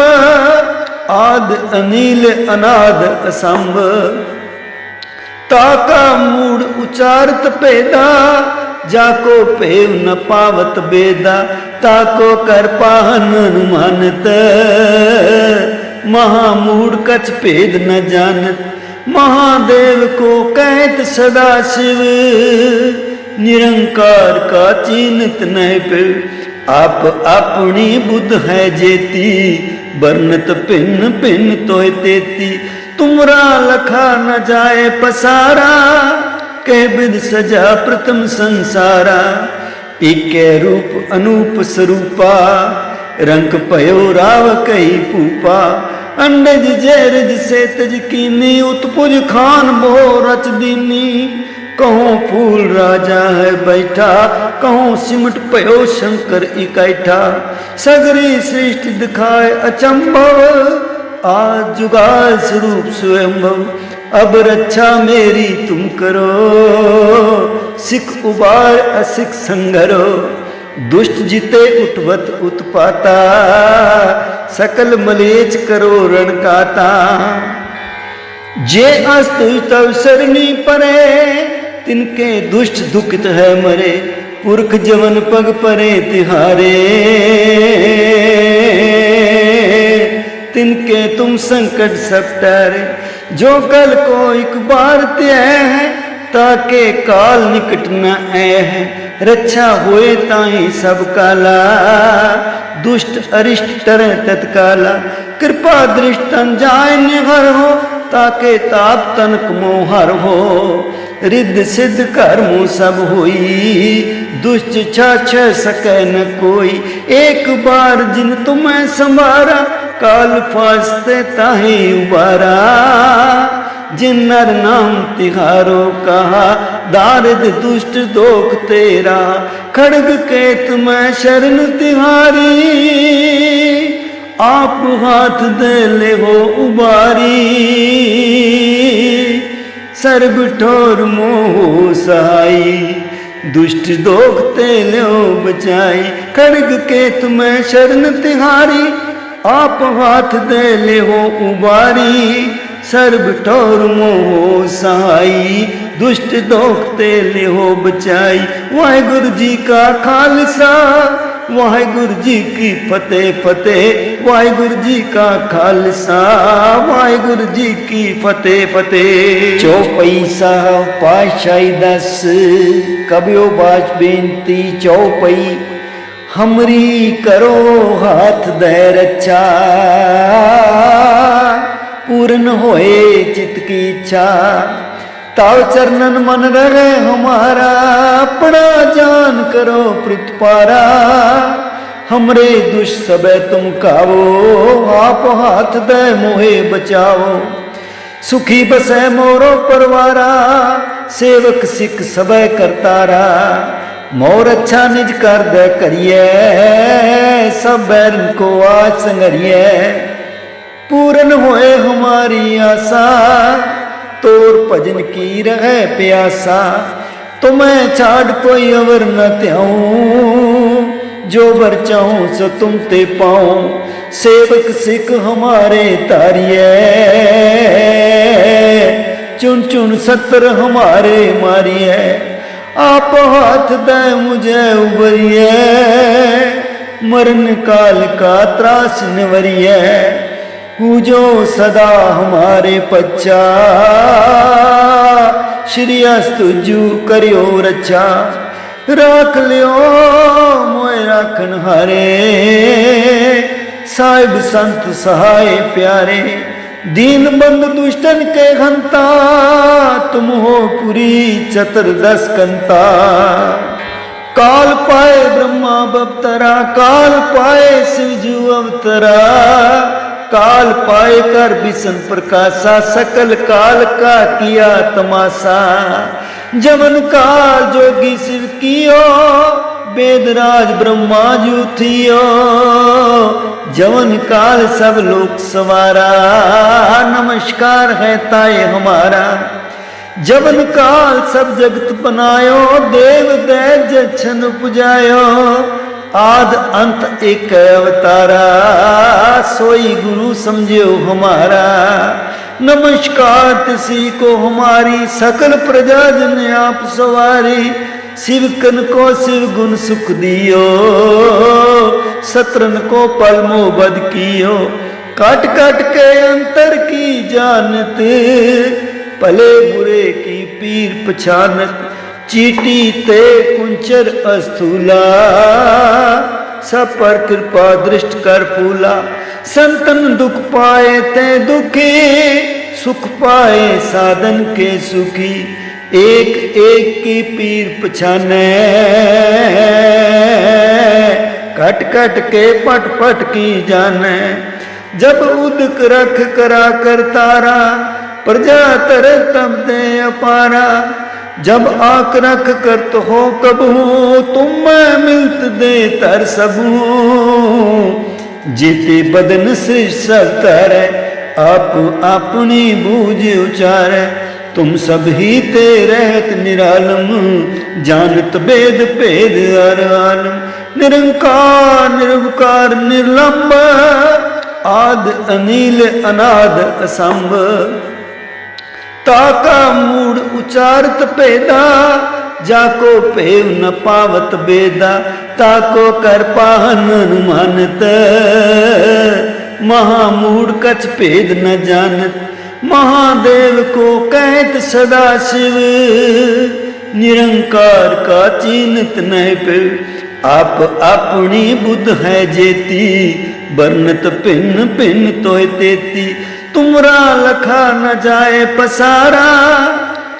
आद अनिल अनाद असंभ। ताका मूड उचारत पेदा, जाको पेव न पावत बेदा। ताको कर पाहन अनुमानत, महामूड कछ भेद न जानत। महादेव को कहत सदा शिव, निरंकार का चीनत नहीं पिव। आप अपनी बुद्ध है जेती, बरनत भिन्न भिन्न तोय तेती। तुमरा लखा न जाए पसारा, कह विद सजा प्रथम संसारा। इके रूप अनूप स्वरूपा, रंग पयो राव कई पूपा। अंडज जैरज से तज कीनी, उत्पुज खान बो रच दीनी। कहूँ फूल राजा है बैठा, कहूँ सिमट पयो शंकर इकैठा। सगरी सृष्टि दिखाए अचंभव, आज जुगाल स्वरूप स्वयंभव। अब रक्षा मेरी तुम करो, सिख उबार असिख संघरो। दुष्ट जिते उठवत उत्पाता, सकल मलेच करो रणकाता। जे अस्तु तव सरणी परे, तिनके दुष्ट दुखित है मरे। पुरख जवन पग परे तिहारे, तिनके तुम संकट सब टारे। जो कल को एक बार त्याग है, ताके काल निकट न आए है। रक्षा होए ताही सब काला, दुष्ट अरिष्ट तरह तत्काला। कृपा दृष्टन जाय निहर हो, ताके ताप तनक मोहर हो। रिद्ध सिद्ध कर्मों सब होई, दुष्ट छाछ सकै न कोई। एक बार जिन तुम्हें संवारा, काल फासते ताही उबारा। जिन नर नाम तिहारो कहा, दारिद दुष्ट दोख तेरा। खड़ग के तुम्हें शरण तिहारी, आप हाथ दे ले हो उबारी। सर्ब ठोर मोह सहाई, दुष्ट दोख ते लो बचाई। खड़ग के तुम्हें शरण तिहारी, आप हाथ दे ले हो उबारी। सर्ब ठोर मोह सहाई, दुष्ट दोख ते ले हो बचाई। वाहिगुरु जी का खालसा, वाहिगुरु जी की फतेह फतेह, वाहिगुरु जी का खालसा, वाहिगुरु जी की फतेह फतेह। चौपई साहब पातशाही दस कबियो बाच बेनती चौपई, हमरी करो हाथ दे रक्षा, पूर्ण होए चित्त की इच्छा, ताव चरणन मन रहे हमारा, अपना जान करो प्रतिपारा, हमरे दुष्ट सबे तुम कावो, आप हाथ दे मोहे बचाओ, सुखी बसे मोरो परवारा, सेवक सिख सबे करतारा, मोर अच्छा निज कर दे करिए, सब बैरन को आज संगरिए, पूर्ण होए हमारी आशा, तोर भजन की रहे प्यासा, तुम्हें छाड़ कोई अवर न त्याऊं, जो बर चाहूं सो तुम ते पाऊं, सेवक सिख हमारे तारिए, चुन चुन सत्र हमारे मारिए, आप हाथ दे मुझे उबरिए, मरण काल का त्रास निवरिए, पूजो सदा हमारे पच्चा, श्री अस्तुजू करियो रक्षा, राख लियो मोए राखन हारे, साहिब संत सहाय प्यारे, दीन बंद दुष्टन के घंता, तुम हो पुरी चतुर्दश कंता, काल पाए ब्रह्मा बवतरा, काल पाए शिवजू अवतरा, काल पाए कर विष्णु प्रकाशा, सकल काल का किया तमाशा, जमन काल जोगी शिव कियो, वेदराज ब्रह्मा जू थियो, जवन काल सब लोक सवारा, नमस्कार है ताये हमारा, जवन काल सब जगत बनायो, देव दैज छन पुजायो, आद अंत एक अवतारा, सोई गुरु समझो हमारा, नमस्कार तिसी को हमारी, सकल प्रजा जन आप सवारी, शिव कन को शिव गुण सुख दियो, सत्रन को पलमो बद कियो, काट काट के अंतर की जानत, भले बुरे की पीर पछानत, चीटी ते कुंचर अस्थूला, सब पर कृपा दृष्ट कर फूला, संतन दुख पाए ते दुखी, सुख पाए साधन के सुखी, एक एक की पीर पछाने, कट कट के पट पट की जाने, जब उदक रख करा कर तारा, प्रजा तर तब दे अपारा, जब आक रख कर तो हो कबू, तुम मैं मिलत दे तर सबू, जीते बदन सृष्ट सब तारे, आप अपनी बूझ उचारे, तुम सब ही ते रहत निरालम, जानत भेद भेद हर आलम, निरंकार निरवकार निर्लंब, आद अनिल अनाद असंभ, ताका मूड उचारत पेदा, जाको पेव न पावत बेदा, ताको कर पाहन अनुमानत, महामूड कछ भेद न जानत, महादेव को कहत सदा शिव, निरंकार का चीनत नहीं पे, आप अपनी बुद्ध है जेती, बरनत भिन्न भिन्न तोय तेती, तुमरा लखा न जाए पसारा,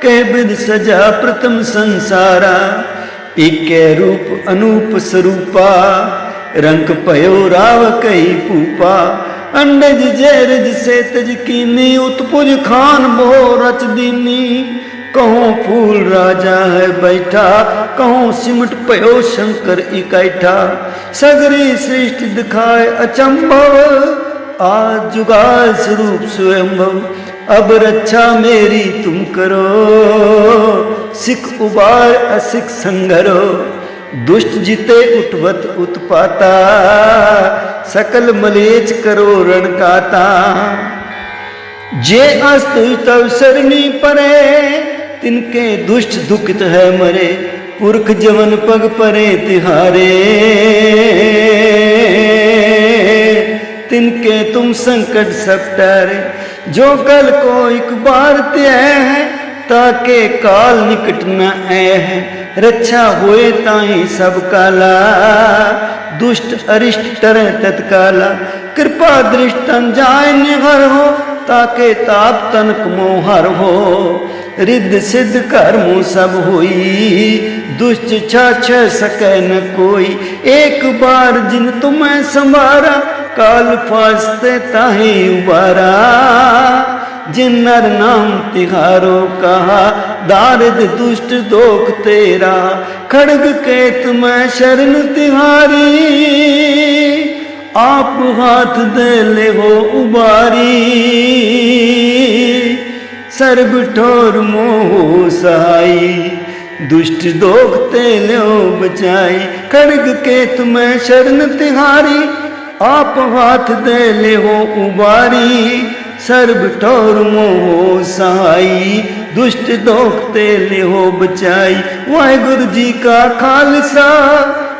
कह विद सजा प्रथम संसारा, एक रूप अनूप स्वरूपा, रंग पयो राव कही पूपा, अंडज जैरज से तज कीनी, उत्पुज खान बो रच दीनी, कहूँ फूल राजा है बैठा, कहूँ सिमट पयो शंकर इकैठा, सगरी सृष्टि दिखाए अचंभव, आज जुगाल स्वरूप स्वयंभव, अब रक्षा मेरी तुम करो, सिख उबार असिख संघरो, दुष्ट जिते उठवत उत्पाता, सकल मलेच करो रणकाता, जे अस्त तव सरणी परे, तिनके दुष्ट दुखित है मरे, पुरख जवन पग परे तिहारे, तिनके तुम संकट सब टारे। जो कल को एक बार त्याय है, ताके काल निकट न आए है। रक्षा होए ताहि सब काला, दुष्ट अरिष्ट टरे तत्काला। कृपा दृष्ट तन जाय निहर हो, ताके ताप तनक मोहर हो। रिद्ध सिद्ध कर्मों सब होई, दुष्ट छाछ सकै न कोई। एक बार जिन तुम्हें संवारा, काल फासते ताहि उबारा। जिन नर नाम तिहारो कहा, दारिद दुष्ट दोख तेरा। खड़ग केत में शरण तिहारी, आप हाथ दे ले हो उबारी। सर्ब ठोर मोह सहाई, दुष्ट दोख ते लो बचाई। खड़ग केत में शरण तिहारी, आप हाथ दे ले हो उबारी। सर्ब ठोर मोह सहाई, दुष्ट दोखते ले हो बचाई। वाहिगुरु जी का खालसा,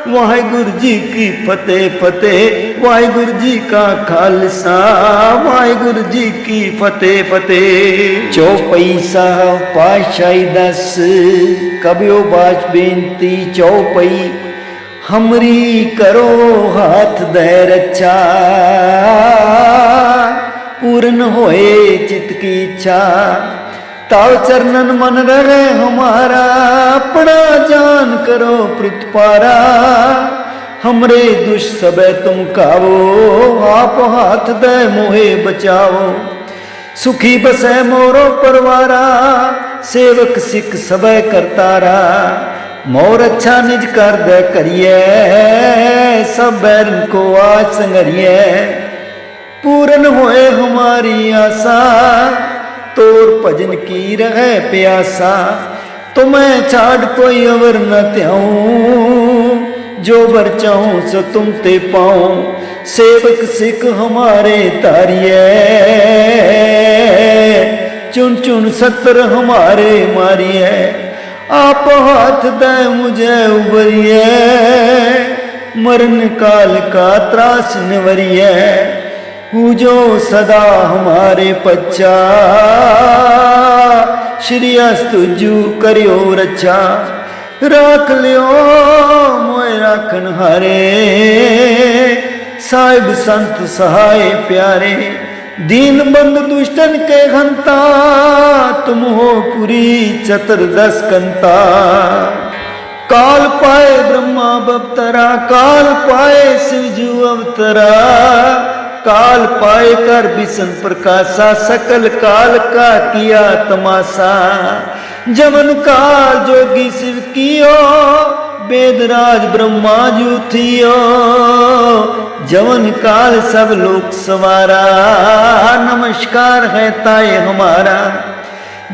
वाहिगुरु जी की फतेह फतेह। वाहिगुरु जी का खालसा, वाहिगुरु जी की फतेह फतेह। चौपई साहब पातशाही दस, कबियो बाच बेनती चौपई। हमरी करो हाथ दे रक्षा, पूर्ण होए चित की इच्छा। ताव चरणन मन रहे हमारा, अपना जान करो प्रतिपारा। हमरे दुष्ट सबे तुम कावो, आप हाथ दे मोहे बचाओ। सुखी बसे मोरो परवारा, सेवक सिख सबे करतारा। मोर अच्छा निज कर दे करिए, सब बैरन को आज संगरिए। पूर्ण होए हमारी आशा, तोर भजन की रहे प्यासा। तुम्हें छाड़ कोई अवर न त्याऊं, जो बर चाहूं सो तुम ते पाऊं। सेवक सिख हमारे तारिए, चुन चुन सत्र हमारे मारिए। आप हाथ दे मुझे उबरिए, मरण काल का त्रास निवरिए। पूजो सदा हमारे पच्चा, श्री अस्तुजू करियो रक्षा। राख लियो मोए राखन हारे, साहिब संत सहाय प्यारे। दीन बंधु दुष्टन के हंता, तुम हो पुरी चतुर्दश कंता। काल पाए ब्रह्मा बवतरा, काल पाए शिवजू अवतरा। काल पाए कर विष्णु प्रकाशा, सकल काल का किया तमाशा। जवन काल जोगी शिव कियो, वेदराज ब्रह्मा जू थियो। जवन काल सब लोक सवारा, नमस्कार है ताये हमारा।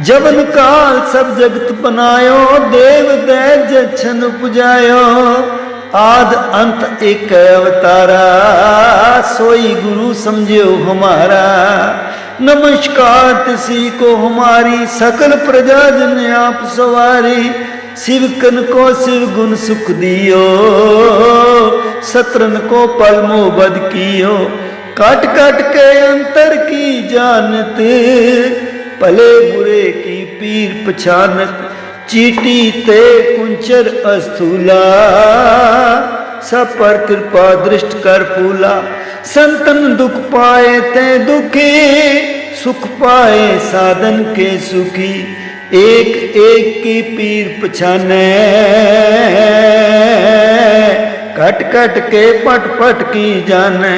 जवन काल सब जगत बनायो, देव दैव जछन पुजायो। आद अंत एक अवतारा, सोई गुरु समझो हमारा। नमस्कार तिसी को हमारी, सकल प्रजा जन आप सवारी। शिवकन को शिव गुण सुख दियो, सत्रन को पलमो बद कियो। काट काट के अंतर की जानत, भले बुरे की पीर पछानत। चीटी ते कुंचर अस्थूला, सब पर कृपा दृष्ट कर फूला। संतन दुख पाए ते दुखी, सुख पाए साधन के सुखी। एक एक की पीर पछाने, कट कट के पट पट की जाने।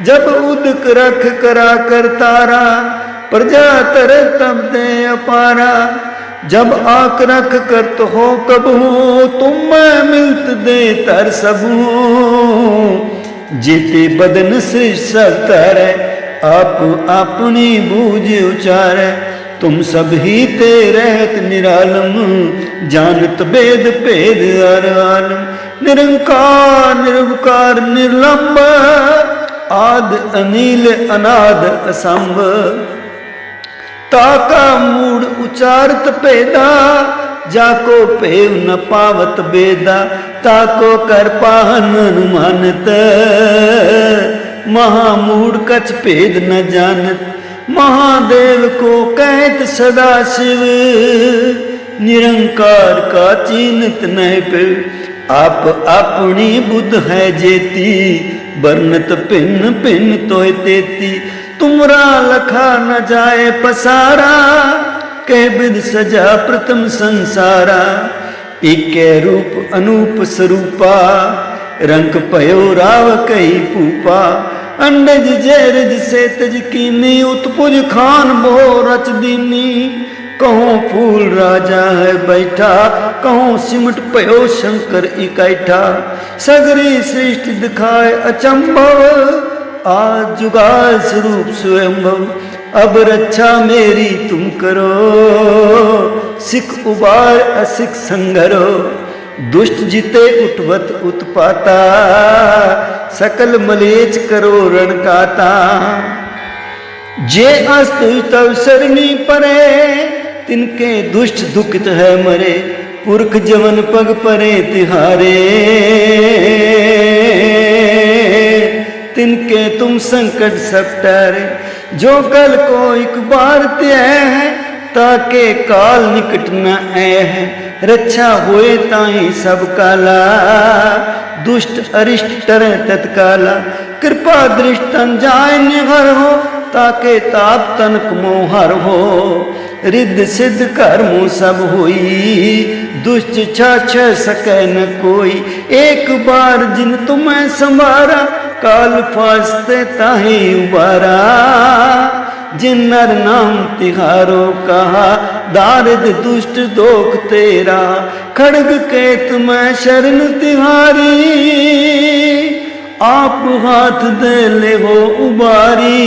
जब उदक रख करा कर तारा, प्रजा तर तब दे अपारा। जब आक रख कर तो हो कबू, तुम मैं मिलत दे तर सबू। जेते बदन सृष्ट तरे, आप अपनी बूझ उचारे। तुम सब ही ते रहत निरालम, जानत वेद भेद हर आलम। निरंकार निरवकार निर्लंब, आद अनिल अनाद असंभ। ताका मूड उचारत पेदा, जाको पेव न पावत बेदा, ताको कर पाहन अनुमानत। महामूढ़ कछ भेद न जानत, महादेव को कहत सदा शिव। निरंकार का चीनत नहीं पे, आप अपनी बुद्ध है जेती। बरनत पिन पिन तोय तेती, तुमरा लखा न जाए पसारा। कह बिद सजा प्रथम संसारा, एक रूप अनूप स्वरूपा। रंग पयो राव कई पूपा, अंडज जैरज से तज कीनी। उत्पुज खान बो रच दीनी, कहो फूल राजा है बैठा। कहो सिमट पयो शंकर इकैठा, सगरी सृष्टि दिखाए अचंभव। आज जुगाल स्वरूप स्वयंभव, अब रक्षा मेरी तुम करो। सिख उबार असिख संगरो, दुष्ट जिते उठवत उत्पाता। सकल मलेच करो रणकाता, जे अस्त तव सरनी परे। तिनके दुष्ट दुखित है मरे, पुरख जवन पग परे तिहारे। तिनके तुम संकट सब टारे, जो कल को एक बार त्याय है। ताके काल निकट न आए है, रक्षा होए ताही सब काला। दुष्ट अरिष्ट टरे तत्काला, कृपा दृष्ट तन जाय निहर हो। ताके ताप तनक मोहर हो, रिद्ध सिद्ध कर्मों सब होई। दुष्ट छ सकै न कोई, एक बार जिन तुम्हें संभारा। काल फासते ताही उबारा, जिन नर नाम तिहारो कहा। दारिद दुष्ट दोख तेरा, खड़ग के तुम्हें शरण तिहारी। आप हाथ दे ले हो उबारी,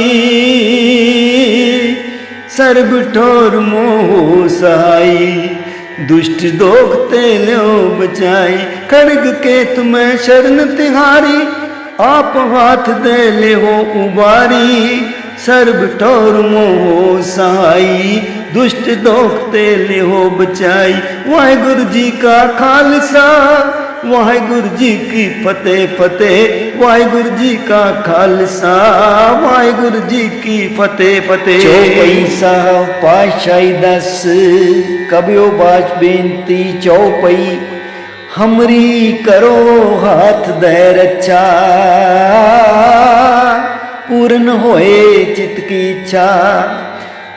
सर्ब ठोर मोह सहाई। दुष्ट दोख ते लो बचाई, खड़ग के तुम्हें शरण तिहारी। आप हाथ दे ले हो उबारी, सर्ब ठोर मोह सहाई। दुष्ट दोख ते ले हो बचाई। वाहिगुरु जी का खालसा, वाहिगुरु जी की फतेह फतेह। वाहिगुरु जी का खालसा, वाहिगुरु जी की फतेह फतेह। चौपई साहब पाशाई दस, कबियो बाच बेनती चौपई। हमरी करो हाथ दे रक्षा, पूर्ण होए चित की इच्छा।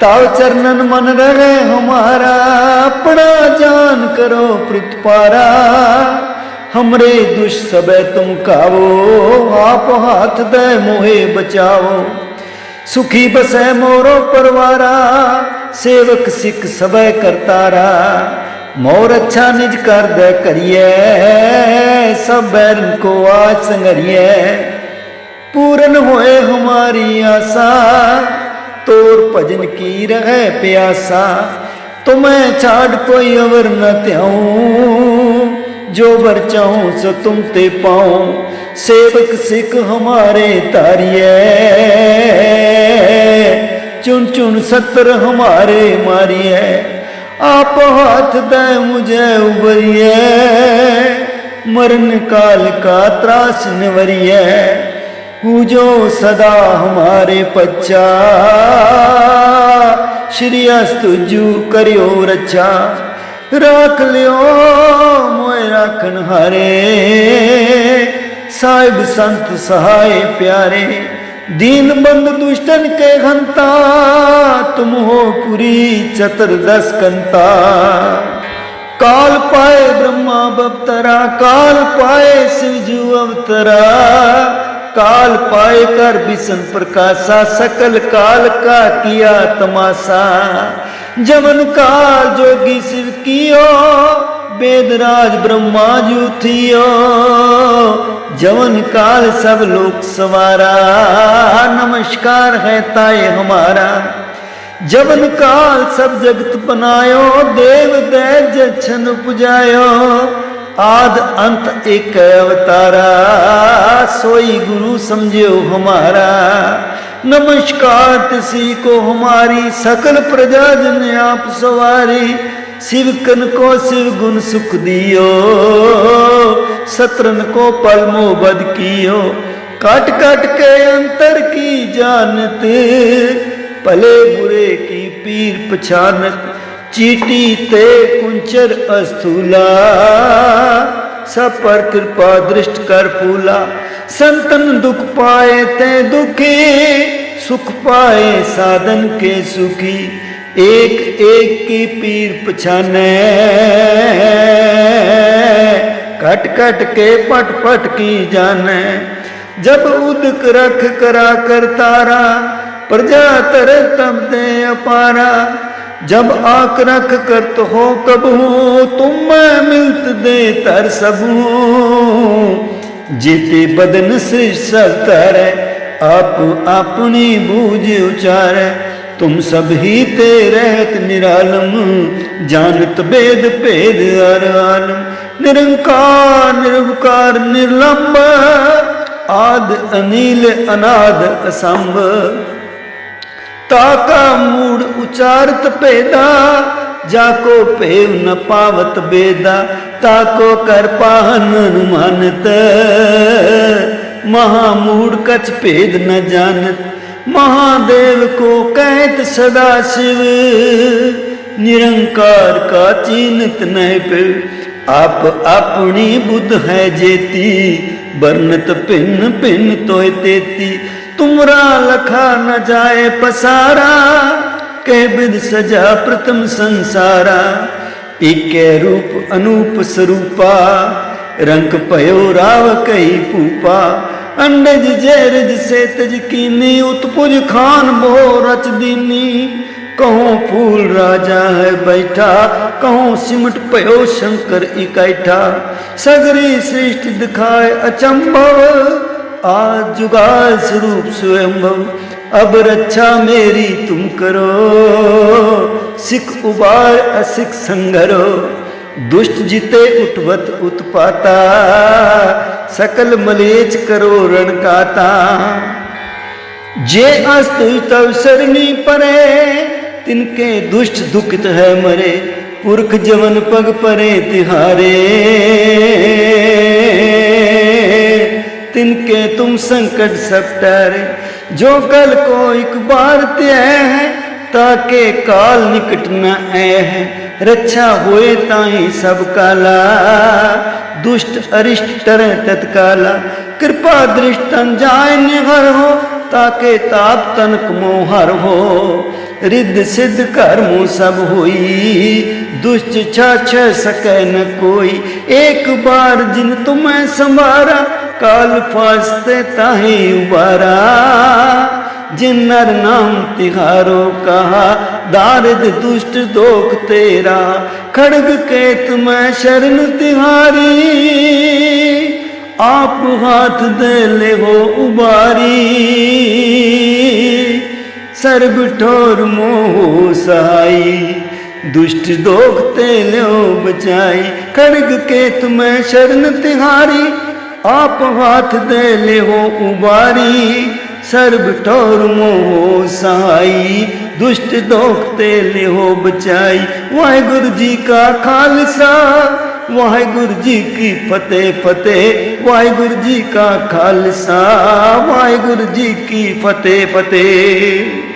ताव चरणन मन रहे हमारा, अपना जान करो प्रतिपारा। हमरे दुष्ट सबे तुम कावो, आप हाथ दे मोहे बचाओ। सुखी बसे मोरो परवारा, सेवक सिख सबे करतारा। मोर अच्छा निज कर दे करिए, सब बैरन को आज संगरिए। पूर्ण होए हमारी आशा, तोर भजन की रहे प्यासा। तुम्हें छाड़ कोई अवर न त्याऊं, जो बर चाहूं सो तुम ते पाऊं। सेवक सिख हमारे तारिए, चुन चुन सत्र हमारे मारिए। आप हाथ दे मुझे उबरिए, मरण काल का त्रास निवरिए। पूजो सदा हमारे पच्चा, श्री अस्तुजू करियो रक्षा। राख लियो मोए राखन हारे, साहिब संत सहाय प्यारे। दीन बंद दुष्टन के हंता, तुम हो पुरी चतुर्दश कंता। काल पाए ब्रह्मा बवतरा, काल पाए शिवजू अवतरा। काल पाए कर विष्णु प्रकाशा, सकल काल का किया तमाशा। जमन काल जोगी शिव कियो, वेदराज ब्रह्मा जू थियो। जवन काल सब लोक सवारा, नमस्कार है ताय हमारा। जवन काल सब जगत बनायो, देव दैज छन पुजायो। आद अंत एक अवतारा, सोई गुरु समझो हमारा। नमस्कार तिसी को हमारी, सकल प्रजा जन आप सवारी। शिवकन को शिव गुण सुख दियो, शत्रन को पल मोह बद कियो। काट काट के अंतर की जानत, भले बुरे की पीर पछानत। चीटी ते कुंचर अस्थूला, सब पर कृपा दृष्ट कर फूला। संतन दुख पाए ते दुखी, सुख पाए साधन के सुखी। एक एक की पीर पछाने, कट कट के पट पट की जाने। जब उदक रख करा कर तारा, प्रजा तर तब दे अपारा। जब आक रख कर तो हो कबू, तुम मैं मिलत दे तर सबू। जीते बदन सृष्टि सब तारे, आप अपनी बूझ उचारे। तुम सब ही ते रहत निरालम, जानत वेद भेद हर आलम। निरंकार निरुपकार निर्लंब, आद अनिल अनाद असंभ। ताका मूड उचारत पेदा, जाको पेव न पावत बेदा। ताको कर पाहन अनुमानत, महामूड कछ भेद न जानत। महादेव को कहत सदा शिव, निरंकार का चीनत नहीं पिव। आप अपनी बुद्ध है जेती, बरनत भिन्न भिन्न तोय तेती। तुमरा लखा न जाए पसारा, कह विद सजा प्रथम संसारा। इके रूप अनूप स्वरूपा, रंग पयो राव कही पूपा। अंडज जैरज से तज कीनी, उत्पुज खान बो रच दीनी। कहूँ फूल राजा है बैठा, कहूँ सिमट पयो शंकर इकैठा। सगरी सृष्टि दिखाए अचंभव, आज जुगाल स्वरूप स्वयंभव। अब रक्षा मेरी तुम करो, सिख उबार असिख संघरो। दुष्ट जिते उठवत उत्पाता, सकल मलेच करो रणकाता। जे अस्तु तव सरनी परे, तिनके दुष्ट दुखित है मरे। पुरख जवन पग परे तिहारे, तिनके तुम संकट सब टारे। जो कल को एक बार त्याग है, ताके काल निकट न आए है। रक्षा होए ताही सब काला, दुष्ट अरिष्ट टरे तत्काला। कृपा दृष्ट तन जाय निहर हो, ताके ताप तनक मोहर हो। रिद्ध सिद्ध कर्मों सब होई, दुष्ट छाछ सके न कोई। एक बार जिन तुम्हें संवारा, काल फासते ताही उबारा। जिन नर नाम तिहारो कहा, दारिद दुष्ट दोख तेरा। खड़ग के तुम्हें शरण तिहारी, आप हाथ दे ले हो उबारी। सर्ब ठोर मोह सहाई, दुष्ट दोख ते लो बचाई। खड़ग के तुम्हें शरण तिहारी, आप हाथ दे ले हो उबारी। सर्ब ठोर मोह सहाई, दुष्ट दोख ते ले हो बचाई। वाहिगुरु जी का खालसा, वाहिगुरु जी की फतेह फतेह। वाहिगुरु जी का खालसा, वाहिगुरु जी की फतेह फतेह।